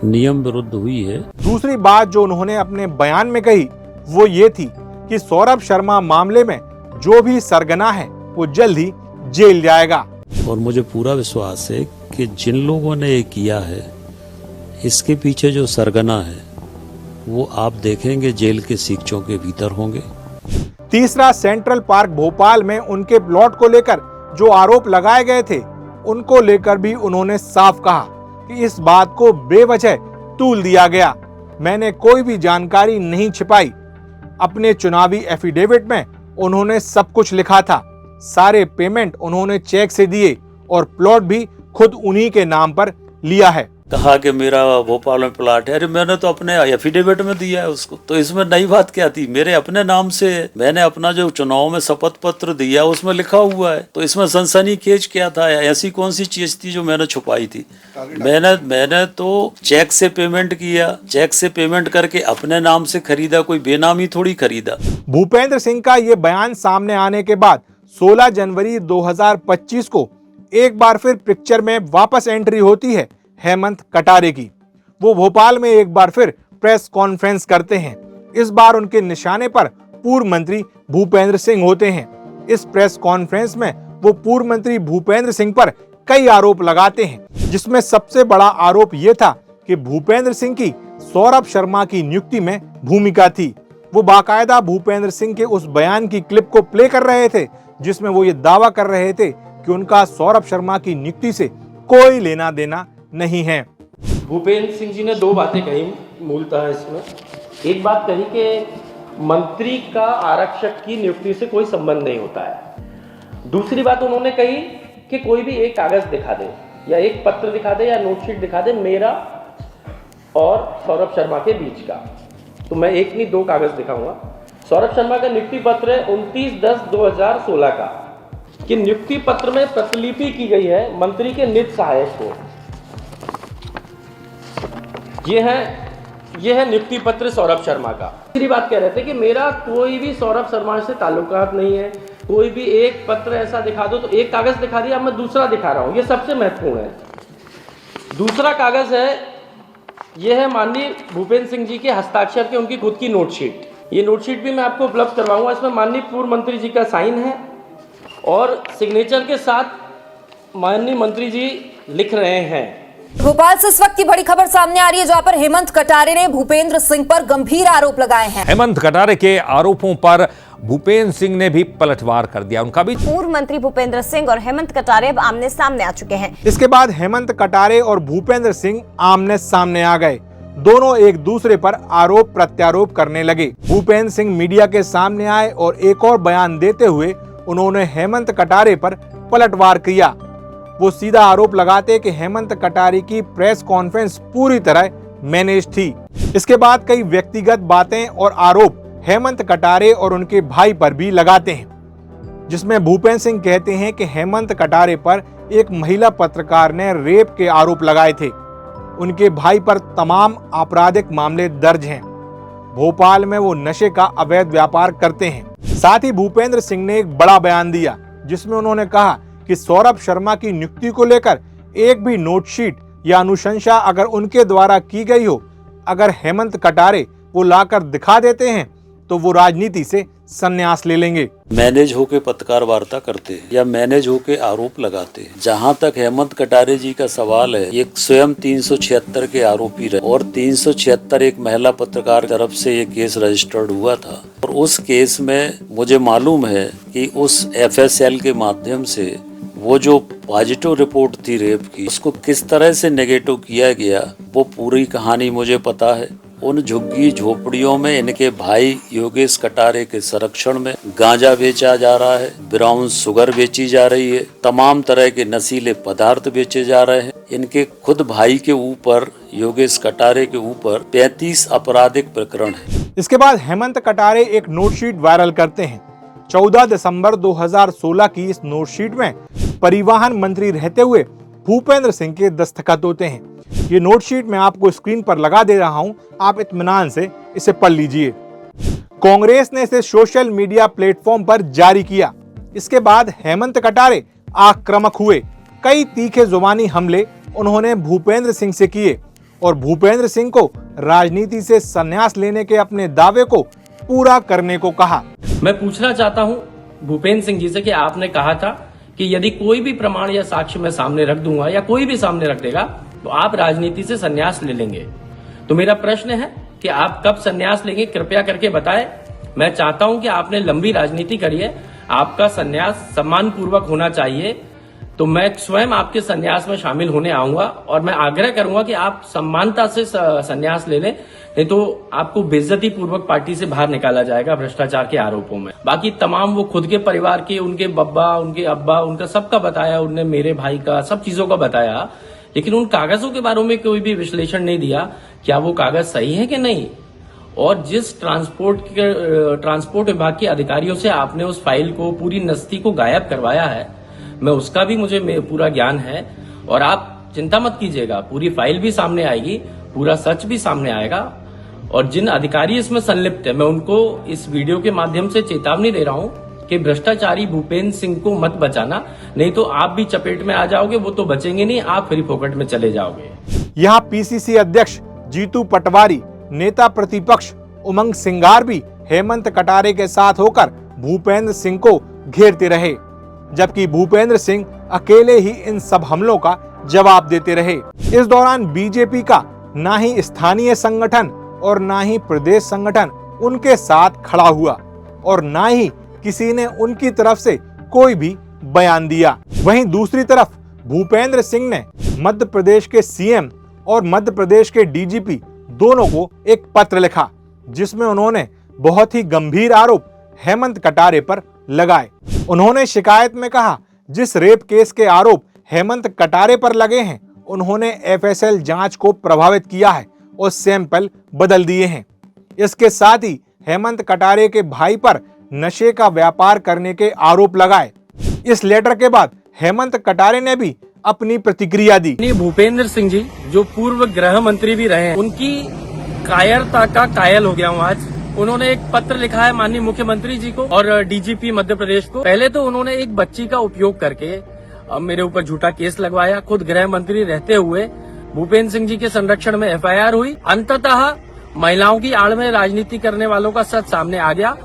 नियम विरुद्ध हुई है। दूसरी बात जो उन्होंने अपने बयान में कही वो ये थी कि सौरभ शर्मा मामले में जो भी सरगना है वो जल्द ही जेल जाएगा। और मुझे पूरा विश्वास है कि जिन लोगों ने ये किया है इसके पीछे जो सरगना है वो आप देखेंगे जेल के सीखचों के भीतर होंगे। तीसरा, सेंट्रल पार्क भोपाल में उनके प्लॉट को लेकर जो आरोप लगाए गए थे उनको लेकर भी उन्होंने साफ कहा कि इस बात को बेवजह तूल दिया गया। मैंने कोई भी जानकारी नहीं छिपाई। अपने चुनावी एफिडेविट में उन्होंने सब कुछ लिखा था। सारे पेमेंट उन्होंने चेक से दिए और प्लॉट भी खुद उन्हीं के नाम पर लिया है। कहा कि मेरा भोपाल में प्लॉट है, अरे मैंने तो अपने एफिडेविट में दिया है उसको, तो इसमें नई बात क्या थी? मेरे अपने नाम से मैंने अपना जो चुनाव में शपथ पत्र दिया उसमें लिखा हुआ है, तो इसमें सनसनीखेज क्या था? ऐसी कौन सी चीज थी जो मैंने छुपाई थी? मैंने तो चेक से पेमेंट किया, चेक से पेमेंट करके अपने नाम से खरीदा, कोई बेनामी थोड़ी खरीदा। भूपेंद्र सिंह का ये बयान सामने आने के बाद 16 जनवरी 2025 को एक बार फिर पिक्चर में वापस एंट्री होती है हेमंत कटारे की। वो भोपाल में एक बार फिर प्रेस कॉन्फ्रेंस करते हैं। इस बार उनके निशाने पर पूर्व मंत्री भूपेंद्र सिंह होते हैं। इस प्रेस कॉन्फ्रेंस में वो पूर्व मंत्री भूपेंद्र सिंह पर कई आरोप लगाते हैं, जिसमें सबसे बड़ा आरोप ये था कि भूपेंद्र सिंह की सौरभ शर्मा की नियुक्ति में भूमिका थी। वो बाकायदा भूपेंद्र सिंह के उस बयान की क्लिप को प्ले कर रहे थे जिसमें वो ये दावा कर रहे थे कि उनका सौरभ शर्मा की नियुक्ति से कोई लेना देना नहीं है। भूपेंद्र सिंह जी ने 2 बातें कही मूलतः इसमें। एक बात कही कि मंत्री का आरक्षक की नियुक्ति से कोई संबंध नहीं होता है। दूसरी बात उन्होंने कही कि कोई भी एक कागज दिखा दे या एक पत्र दिखा दे या नोटशीट दिखा दे मेरा और सौरभ शर्मा के बीच का। तो मैं एक नहीं 2 कागज दिखाऊंगा। सौरभ शर्मा का नियुक्ति पत्र है 29/10/2016 का, कि नियुक्ति पत्र में प्रतिलिपि की गई है मंत्री के निज सहायक को। ये है नियुक्ति पत्र सौरभ शर्मा का। तीसरी बात कह रहे थे कि मेरा कोई भी सौरभ शर्मा से ताल्लुकात नहीं है, कोई भी एक पत्र ऐसा दिखा दो, तो एक कागज दिखा दिया, अब मैं दूसरा दिखा रहा हूं। ये सबसे महत्वपूर्ण है। दूसरा कागज है, ये है माननीय भूपेंद्र सिंह जी के हस्ताक्षर के उनकी खुद की नोटशीट। ये नोटशीट भी मैं आपको उपलब्ध करवाऊंगा। इसमें माननीय पूर्व मंत्री जी का साइन है और सिग्नेचर के साथ माननीय मंत्री जी लिख रहे हैं। भोपाल से इस वक्त की बड़ी खबर सामने आ रही है, जहां पर हेमंत कटारे ने भूपेंद्र सिंह पर गंभीर आरोप लगाए हैं। हेमंत कटारे के आरोपों पर भूपेंद्र सिंह ने भी पलटवार कर दिया। उनका भी पूर्व मंत्री भूपेंद्र सिंह और हेमंत कटारे अब आमने सामने आ चुके हैं। इसके बाद हेमंत कटारे और भूपेंद्र सिंह आमने सामने आ गए। दोनों एक दूसरे पर आरोप प्रत्यारोप करने लगे। भूपेंद्र सिंह मीडिया के सामने आए और एक और बयान देते हुए उन्होंने हेमंत कटारे पर पलटवार किया। वो सीधा आरोप लगाते कि हेमंत कटारे की प्रेस कॉन्फ्रेंस पूरी तरह मैनेज थी। इसके बाद कई व्यक्तिगत बातें और आरोप हेमंत कटारे और उनके भाई पर भी लगाते हैं, जिसमें भूपेंद्र सिंह कहते हैं कि हेमंत कटारे पर एक महिला पत्रकार ने रेप के आरोप लगाए थे। उनके भाई पर तमाम आपराधिक मामले दर्ज हैं। भोपाल में वो नशे का अवैध व्यापार करते हैं। साथ ही भूपेंद्र सिंह ने एक बड़ा बयान दिया, जिसमें उन्होंने कहा कि सौरभ शर्मा की नियुक्ति को लेकर एक भी नोटशीट या अनुशंसा अगर उनके द्वारा की गई हो, अगर हेमंत कटारे वो लाकर दिखा देते हैं तो वो राजनीति से संन्यास ले लेंगे। मैनेज होके पत्रकार वार्ता करते हैं या मैनेज होके आरोप लगाते हैं। जहां तक हेमंत कटारे जी का सवाल है, ये स्वयं 376 के आरोपी रहे और 376 एक महिला पत्रकार तरफ से ये केस रजिस्टर्ड हुआ था। और उस केस में मुझे मालूम है कि उस FSL के माध्यम से वो जो पॉजिटिव रिपोर्ट थी रेप की, उसको किस तरह से नेगेटिव किया गया, वो पूरी कहानी मुझे पता है। उन झुग्गी झोपड़ियों में इनके भाई योगेश कटारे के संरक्षण में गांजा बेचा जा रहा है, ब्राउन शुगर बेची जा रही है, तमाम तरह के नशीले पदार्थ बेचे जा रहे हैं। इनके खुद भाई के ऊपर, योगेश कटारे के ऊपर 35 आपराधिक प्रकरण है। इसके बाद हेमंत कटारे एक नोटशीट वायरल करते हैं। 14 दिसंबर 2016 की इस नोटशीट में परिवहन मंत्री रहते हुए भूपेंद्र सिंह के दस्तखत होते हैं। ये नोटशीट मैं आपको स्क्रीन पर लगा दे रहा हूं, आप इत्मीनान से इसे पढ़ लीजिए। कांग्रेस ने इसे सोशल मीडिया प्लेटफॉर्म पर जारी किया। इसके बाद हेमंत कटारे आक्रामक हुए। कई तीखे जुबानी हमले उन्होंने भूपेंद्र सिंह से किए और भूपेंद्र सिंह को राजनीति से संन्यास लेने के अपने दावे को पूरा करने को कहा। मैं पूछना चाहता हूं भूपेंद्र सिंह जी से कि आपने कहा था कि यदि कोई भी प्रमाण या साक्ष्य मैं सामने रख दूंगा या कोई भी सामने रख देगा तो आप राजनीति से संन्यास ले लेंगे। तो मेरा प्रश्न है कि आप कब संन्यास लेंगे, कृपया करके बताएं। मैं चाहता हूं कि आपने लंबी राजनीति करी है, आपका संन्यास सम्मान पूर्वक होना चाहिए। तो मैं स्वयं आपके संन्यास में शामिल होने आऊंगा और मैं आग्रह करूंगा कि आप सम्मानता से संन्यास ले लें, नहीं तो आपको बेइज्जती पूर्वक पार्टी से बाहर निकाला जाएगा भ्रष्टाचार के आरोपों में। बाकी तमाम वो खुद के परिवार के, उनके बब्बा, उनके अब्बा, उनका सबका बताया, उनने मेरे भाई का सब चीजों का बताया, लेकिन उन कागजों के बारे में कोई भी विश्लेषण नहीं दिया, क्या वो कागज सही है कि नहीं। और जिस ट्रांसपोर्ट विभाग के अधिकारियों से आपने उस फाइल को, पूरी नस्ती को गायब करवाया है, मैं उसका भी मुझे पूरा ज्ञान है। और आप चिंता मत कीजिएगा, पूरी फाइल भी सामने आएगी, पूरा सच भी सामने आएगा। और जिन अधिकारी इसमें संलिप्त है, मैं उनको इस वीडियो के माध्यम से चेतावनी दे रहा हूं कि भ्रष्टाचारी भूपेंद्र सिंह को मत बचाना, नहीं तो आप भी चपेट में आ जाओगे, वो तो बचेंगे नहीं, आप फ्री फोकट में चले जाओगे। यहाँ PCC अध्यक्ष जीतू पटवारी, नेता प्रतिपक्ष उमंग सिंगार भी हेमंत कटारे के साथ होकर भूपेंद्र सिंह को घेरते रहे, जबकि भूपेंद्र सिंह अकेले ही इन सब हमलों का जवाब देते रहे। इस दौरान बीजेपी का ना ही स्थानीय संगठन और ना ही प्रदेश संगठन उनके साथ खड़ा हुआ और ना ही किसी ने उनकी तरफ से कोई भी बयान दिया। वहीं दूसरी तरफ भूपेंद्र सिंह ने मध्य प्रदेश के CM और मध्य प्रदेश के DGP दोनों को एक पत्र लिखा, जिसमें उन्होंने बहुत ही गंभीर आरोप हेमंत कटारे पर लगाए। उन्होंने शिकायत में कहा, जिस रेप केस के आरोप हेमंत कटारे पर लगे हैं, उन्होंने FSL जांच को प्रभावित किया है और सैंपल बदल दिए हैं। इसके साथ ही हेमंत कटारे के भाई पर नशे का व्यापार करने के आरोप लगाए। इस लेटर के बाद हेमंत कटारे ने भी अपनी प्रतिक्रिया दी। भूपेंद्र सिंह जी जो पूर्व गृह मंत्री भी रहे हैं, उनकी कायरता का कायल हो गया हूँ आज। उन्होंने एक पत्र लिखा है माननीय मुख्यमंत्री जी को और DGP मध्य प्रदेश को। पहले तो उन्होंने एक बच्ची का उपयोग करके मेरे ऊपर झूठा केस लगवाया। खुद गृह मंत्री रहते हुए भूपेंद्र सिंह जी के संरक्षण में FIR हुई। अंततः महिलाओं की आड़ में राजनीति करने वालों का सच सामने आ गया।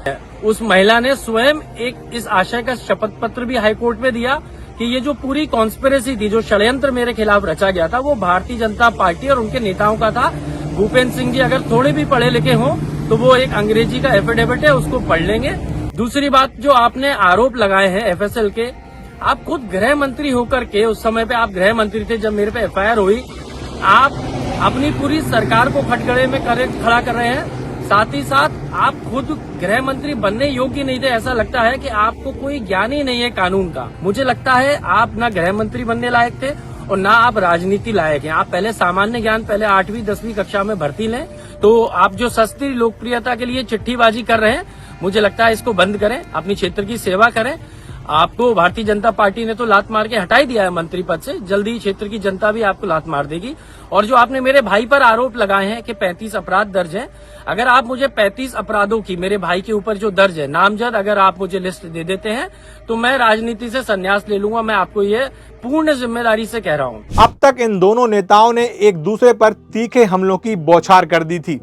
उस महिला ने स्वयं एक इस आशय का शपथ पत्र भी हाईकोर्ट में दिया कि ये जो पूरी कॉन्स्पिरेसी थी, जो षड्यंत्र मेरे खिलाफ रचा गया था, वो भारतीय जनता पार्टी और उनके नेताओं का था। भूपेंद्र सिंह जी अगर थोड़े भी पढ़े लिखे हों तो वो एक अंग्रेजी का एफिडेविट है, उसको पढ़ लेंगे। दूसरी बात, जो आपने आरोप लगाए हैं एफएसएल के, आप खुद गृह मंत्री होकर के, उस समय पे आप गृह मंत्री थे जब मेरे पे एफआईआर हुई, आप अपनी पूरी सरकार को खटगड़े में खड़ा कर रहे हैं। साथ ही साथ आप खुद गृह मंत्री बनने योग्य नहीं थे। ऐसा लगता है कि आपको कोई ज्ञान ही नहीं है कानून का। मुझे लगता है आप ना गृह मंत्री बनने लायक थे और ना आप राजनीति लायक हैं। आप पहले सामान्य ज्ञान, पहले 8वीं 10वीं कक्षा में भर्ती लें। तो आप जो सस्ती लोकप्रियता के लिए चिट्ठीबाजी कर रहे हैं, मुझे लगता है इसको बंद करें, अपनी क्षेत्र की सेवा करें। आपको भारतीय जनता पार्टी ने तो लात मार के हटा ही दिया है मंत्री पद से, जल्दी क्षेत्र की जनता भी आपको लात मार देगी। और जो आपने मेरे भाई पर आरोप लगाए हैं कि 35 अपराध दर्ज हैं, अगर आप मुझे 35 अपराधों की मेरे भाई के ऊपर जो दर्ज है नामजद, अगर आप मुझे लिस्ट दे देते हैं तो मैं राजनीति से संन्यास ले लूंगा। मैं आपको ये पूर्ण जिम्मेदारी से कह रहा हूँ। अब तक इन दोनों नेताओं ने एक दूसरे पर तीखे हमलों की बौछार कर दी थी।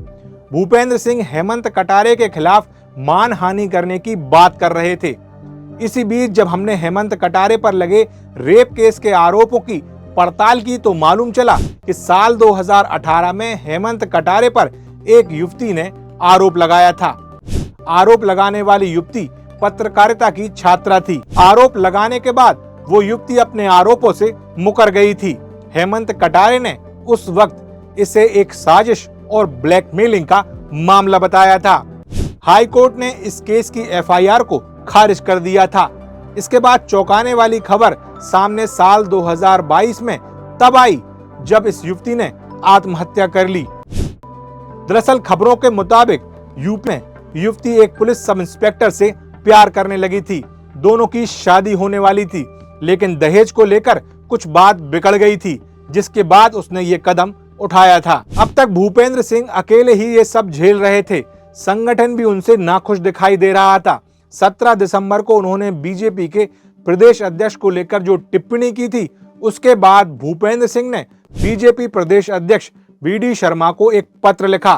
भूपेंद्र सिंह हेमंत कटारे के खिलाफ मानहानि करने की बात कर रहे थे। इसी बीच जब हमने हेमंत कटारे पर लगे रेप केस के आरोपों की पड़ताल की तो मालूम चला कि साल 2018 में हेमंत कटारे पर एक युवती ने आरोप लगाया था। आरोप लगाने वाली युवती पत्रकारिता की छात्रा थी। आरोप लगाने के बाद वो युवती अपने आरोपों से मुकर गई थी। हेमंत कटारे ने उस वक्त इसे एक साजिश और ब्लैकमेलिंग का मामला बताया था। हाई कोर्ट ने इस केस की एफआईआर को खारिज कर दिया था। इसके बाद चौंकाने वाली खबर सामने साल 2022 में तब आई जब इस युवती ने आत्महत्या कर ली। दरअसल खबरों के मुताबिक यूपी में युवती एक पुलिस सब इंस्पेक्टर से प्यार करने लगी थी। दोनों की शादी होने वाली थी, लेकिन दहेज को लेकर कुछ बात बिगड़ गई थी, जिसके बाद उसने ये कदम उठाया था। अब तक भूपेंद्र सिंह अकेले ही ये सब झेल रहे थे। संगठन भी उनसे नाखुश दिखाई दे रहा था। 17 दिसंबर को उन्होंने बीजेपी के प्रदेश अध्यक्ष को लेकर जो टिप्पणी की थी, उसके बाद भूपेंद्र सिंह ने बीजेपी प्रदेश अध्यक्ष वीडी शर्मा को एक पत्र लिखा।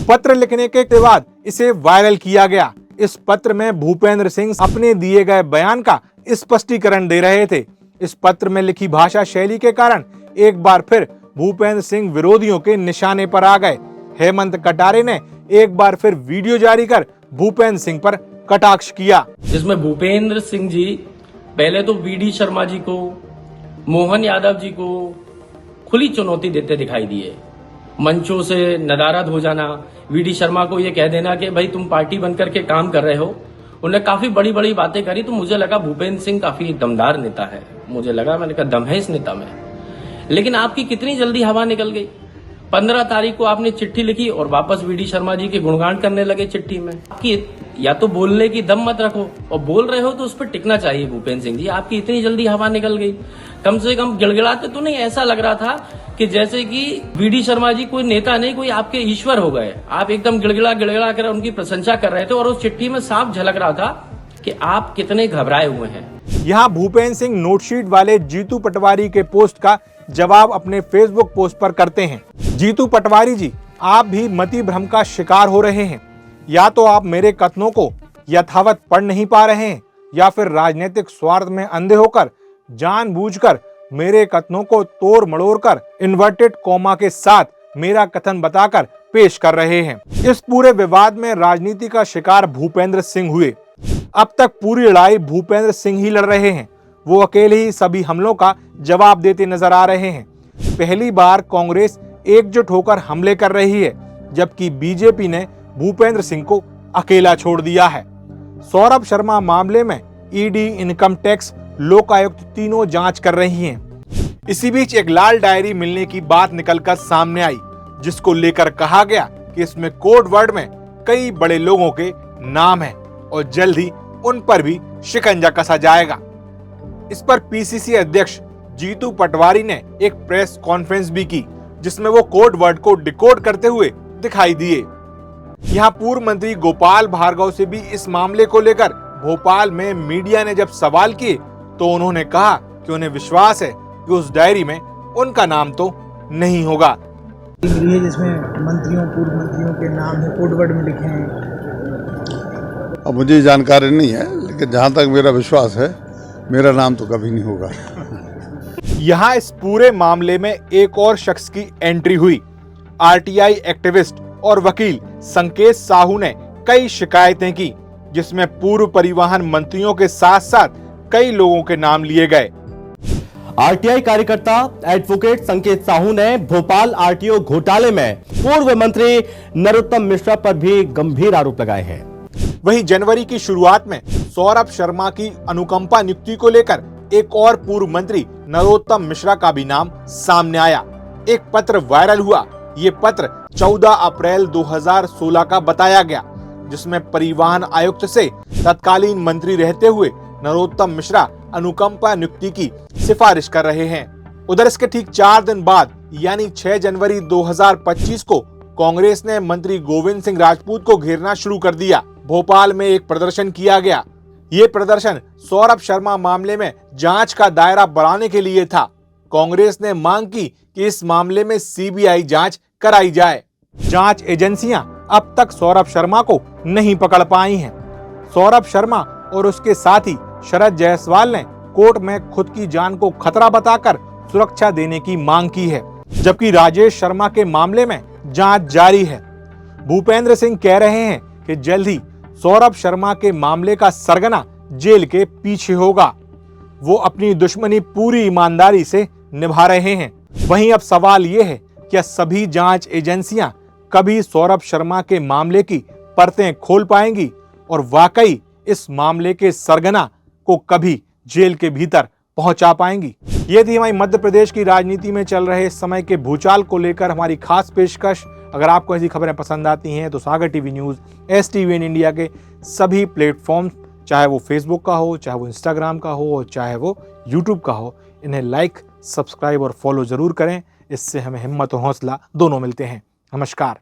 पत्र लिखने के बाद इसे वायरल किया गया। इस पत्र में भूपेंद्र सिंह अपने दिए गए बयान का स्पष्टीकरण दे रहे थे। इस पत्र में लिखी भाषा शैली के कारण एक बार फिर भूपेंद्र सिंह विरोधियों के निशाने पर आ गए। हेमंत कटारे ने एक बार फिर वीडियो जारी कर भूपेंद्र सिंह पर कटाक्ष किया, जिसमें भूपेंद्र सिंह जी पहले तो वीडी शर्मा जी को, मोहन यादव जी को खुली चुनौती देते दिखाई दिए। मंचों से नदारद हो जाना, वीडी शर्मा को ये कह देना कि भाई तुम पार्टी बनकर के काम कर रहे हो। उन्हें काफी बड़ी बड़ी बातें करी, तो मुझे लगा भूपेंद्र सिंह काफी दमदार नेता है। मुझे लगा, मैंने कहा दम है इस नेता में। लेकिन आपकी कितनी जल्दी हवा निकल गई। 15 तारीख को आपने चिट्ठी लिखी और वापस वीडी शर्मा जी के गुणगान करने लगे चिट्ठी में। आपकी या तो बोलने की दम मत रखो, और बोल रहे हो तो उस पर टिकना चाहिए। भूपेंद्र सिंह जी, आपकी इतनी जल्दी हवा निकल गई। कम से कम गिड़गिड़ाते तो नहीं, ऐसा लग रहा था कि जैसे कि वीडी शर्मा जी कोई नेता नहीं, कोई आपके ईश्वर हो गए। आप एकदम गिड़गिड़ा कर उनकी प्रशंसा कर रहे थे, और उस चिट्ठी में साफ झलक रहा था कि आप कितने घबराए हुए हैं। यहाँ भूपेंद्र सिंह नोटशीट वाले जीतू पटवारी के पोस्ट का जवाब अपने फेसबुक पोस्ट पर करते हैं। जीतू पटवारी जी, आप भी मति भ्रम का शिकार हो रहे हैं। या तो आप मेरे कथनों को यथावत पढ़ नहीं पा रहे हैं, या फिर राजनीतिक स्वार्थ में अंधे होकर जानबूझकर मेरे कथनों को तोड़ मड़ोड़ कर इन्वर्टेड कॉमा के साथ मेरा कथन बताकर पेश कर रहे हैं। इस पूरे विवाद में राजनीति का शिकार भूपेंद्र सिंह हुए। अब तक पूरी लड़ाई भूपेंद्र सिंह ही लड़ रहे हैं। वो अकेले ही सभी हमलों का जवाब देते नजर आ रहे हैं। पहली बार कांग्रेस एकजुट होकर हमले कर रही है, जबकि बीजेपी ने भूपेंद्र सिंह को अकेला छोड़ दिया है। सौरभ शर्मा मामले में ईडी, इनकम टैक्स, लोकायुक्त तीनों जांच कर रही हैं। इसी बीच एक लाल डायरी मिलने की बात निकलकर सामने आई, जिसको लेकर कहा गया कि इसमें कोड वर्ड में कई बड़े लोगों के नाम हैं और जल्द ही उन पर भी शिकंजा कसा जाएगा। इस पर पीसीसी अध्यक्ष जीतू पटवारी ने एक प्रेस कॉन्फ्रेंस भी की, जिसमें वो कोड वर्ड को डिकोड करते हुए दिखाई दिए। यहाँ पूर्व मंत्री गोपाल भार्गव से भी इस मामले को लेकर भोपाल में मीडिया ने जब सवाल किए तो उन्होंने कहा कि उन्हें विश्वास है कि उस डायरी में उनका नाम तो नहीं होगा। जिसमें मंत्रियों, पूर्व मंत्रियों के नाम है कोड वर्ड में लिखे हैं। अब मुझे जानकारी नहीं है, लेकिन जहाँ तक मेरा विश्वास है, मेरा नाम तो कभी नहीं होगा। यहाँ इस पूरे मामले में एक और शख्स की एंट्री हुई। आरटीआई एक्टिविस्ट और वकील संकेत साहू ने कई शिकायतें की। जिसमें पूर्व परिवहन मंत्रियों के साथ साथ कई लोगों के नाम लिए गए। आरटीआई कार्यकर्ता एडवोकेट संकेत साहू ने भोपाल आरटीओ घोटाले में पूर्व मंत्री नरोत्तम मिश्रा पर भी गंभीर आरोप लगाए हैं। वहीं जनवरी की शुरुआत में सौरभ शर्मा की अनुकंपा नियुक्ति को लेकर एक और पूर्व मंत्री नरोत्तम मिश्रा का भी नाम सामने आया। एक पत्र वायरल हुआ। ये पत्र 14 अप्रैल 2016 का बताया गया, जिसमें परिवहन आयुक्त से तत्कालीन मंत्री रहते हुए नरोत्तम मिश्रा अनुकंपा नियुक्ति की सिफारिश कर रहे हैं। उधर इसके ठीक 4 दिन बाद यानी 6 जनवरी 2025 को कांग्रेस ने मंत्री गोविंद सिंह राजपूत को घेरना शुरू कर दिया। भोपाल में एक प्रदर्शन किया गया। ये प्रदर्शन सौरभ शर्मा मामले में जांच का दायरा बढ़ाने के लिए था। कांग्रेस ने मांग की कि इस मामले में सीबीआई जांच कराई जाए। जांच एजेंसियां अब तक सौरभ शर्मा को नहीं पकड़ पाई हैं। सौरभ शर्मा और उसके साथी शरद जायसवाल ने कोर्ट में खुद की जान को खतरा बताकर सुरक्षा देने की मांग की है, जबकि राजेश शर्मा के मामले में जांच जारी है। भूपेंद्र सिंह कह रहे हैं कि जल्द ही सौरभ शर्मा के मामले का सरगना जेल के पीछे होगा। वो अपनी दुश्मनी पूरी ईमानदारी से निभा रहे हैं। वहीं अब सवाल ये है कि सभी जांच एजेंसियां कभी सौरभ शर्मा के मामले की परतें खोल पाएंगी और वाकई इस मामले के सरगना को कभी जेल के भीतर पहुंचा पाएंगी। ये थी हमारी मध्य प्रदेश की राजनीति में चल रहे इस समय के भूचाल को लेकर हमारी खास पेशकश। अगर आपको ऐसी खबरें पसंद आती हैं तो सागर टीवी न्यूज़, STVN इंडिया के सभी प्लेटफॉर्म्स, चाहे वो फेसबुक का हो, चाहे वो इंस्टाग्राम का हो, चाहे वो यूट्यूब का हो, इन्हें लाइक, सब्सक्राइब और फॉलो जरूर करें। इससे हमें हिम्मत और हौसला दोनों मिलते हैं। नमस्कार।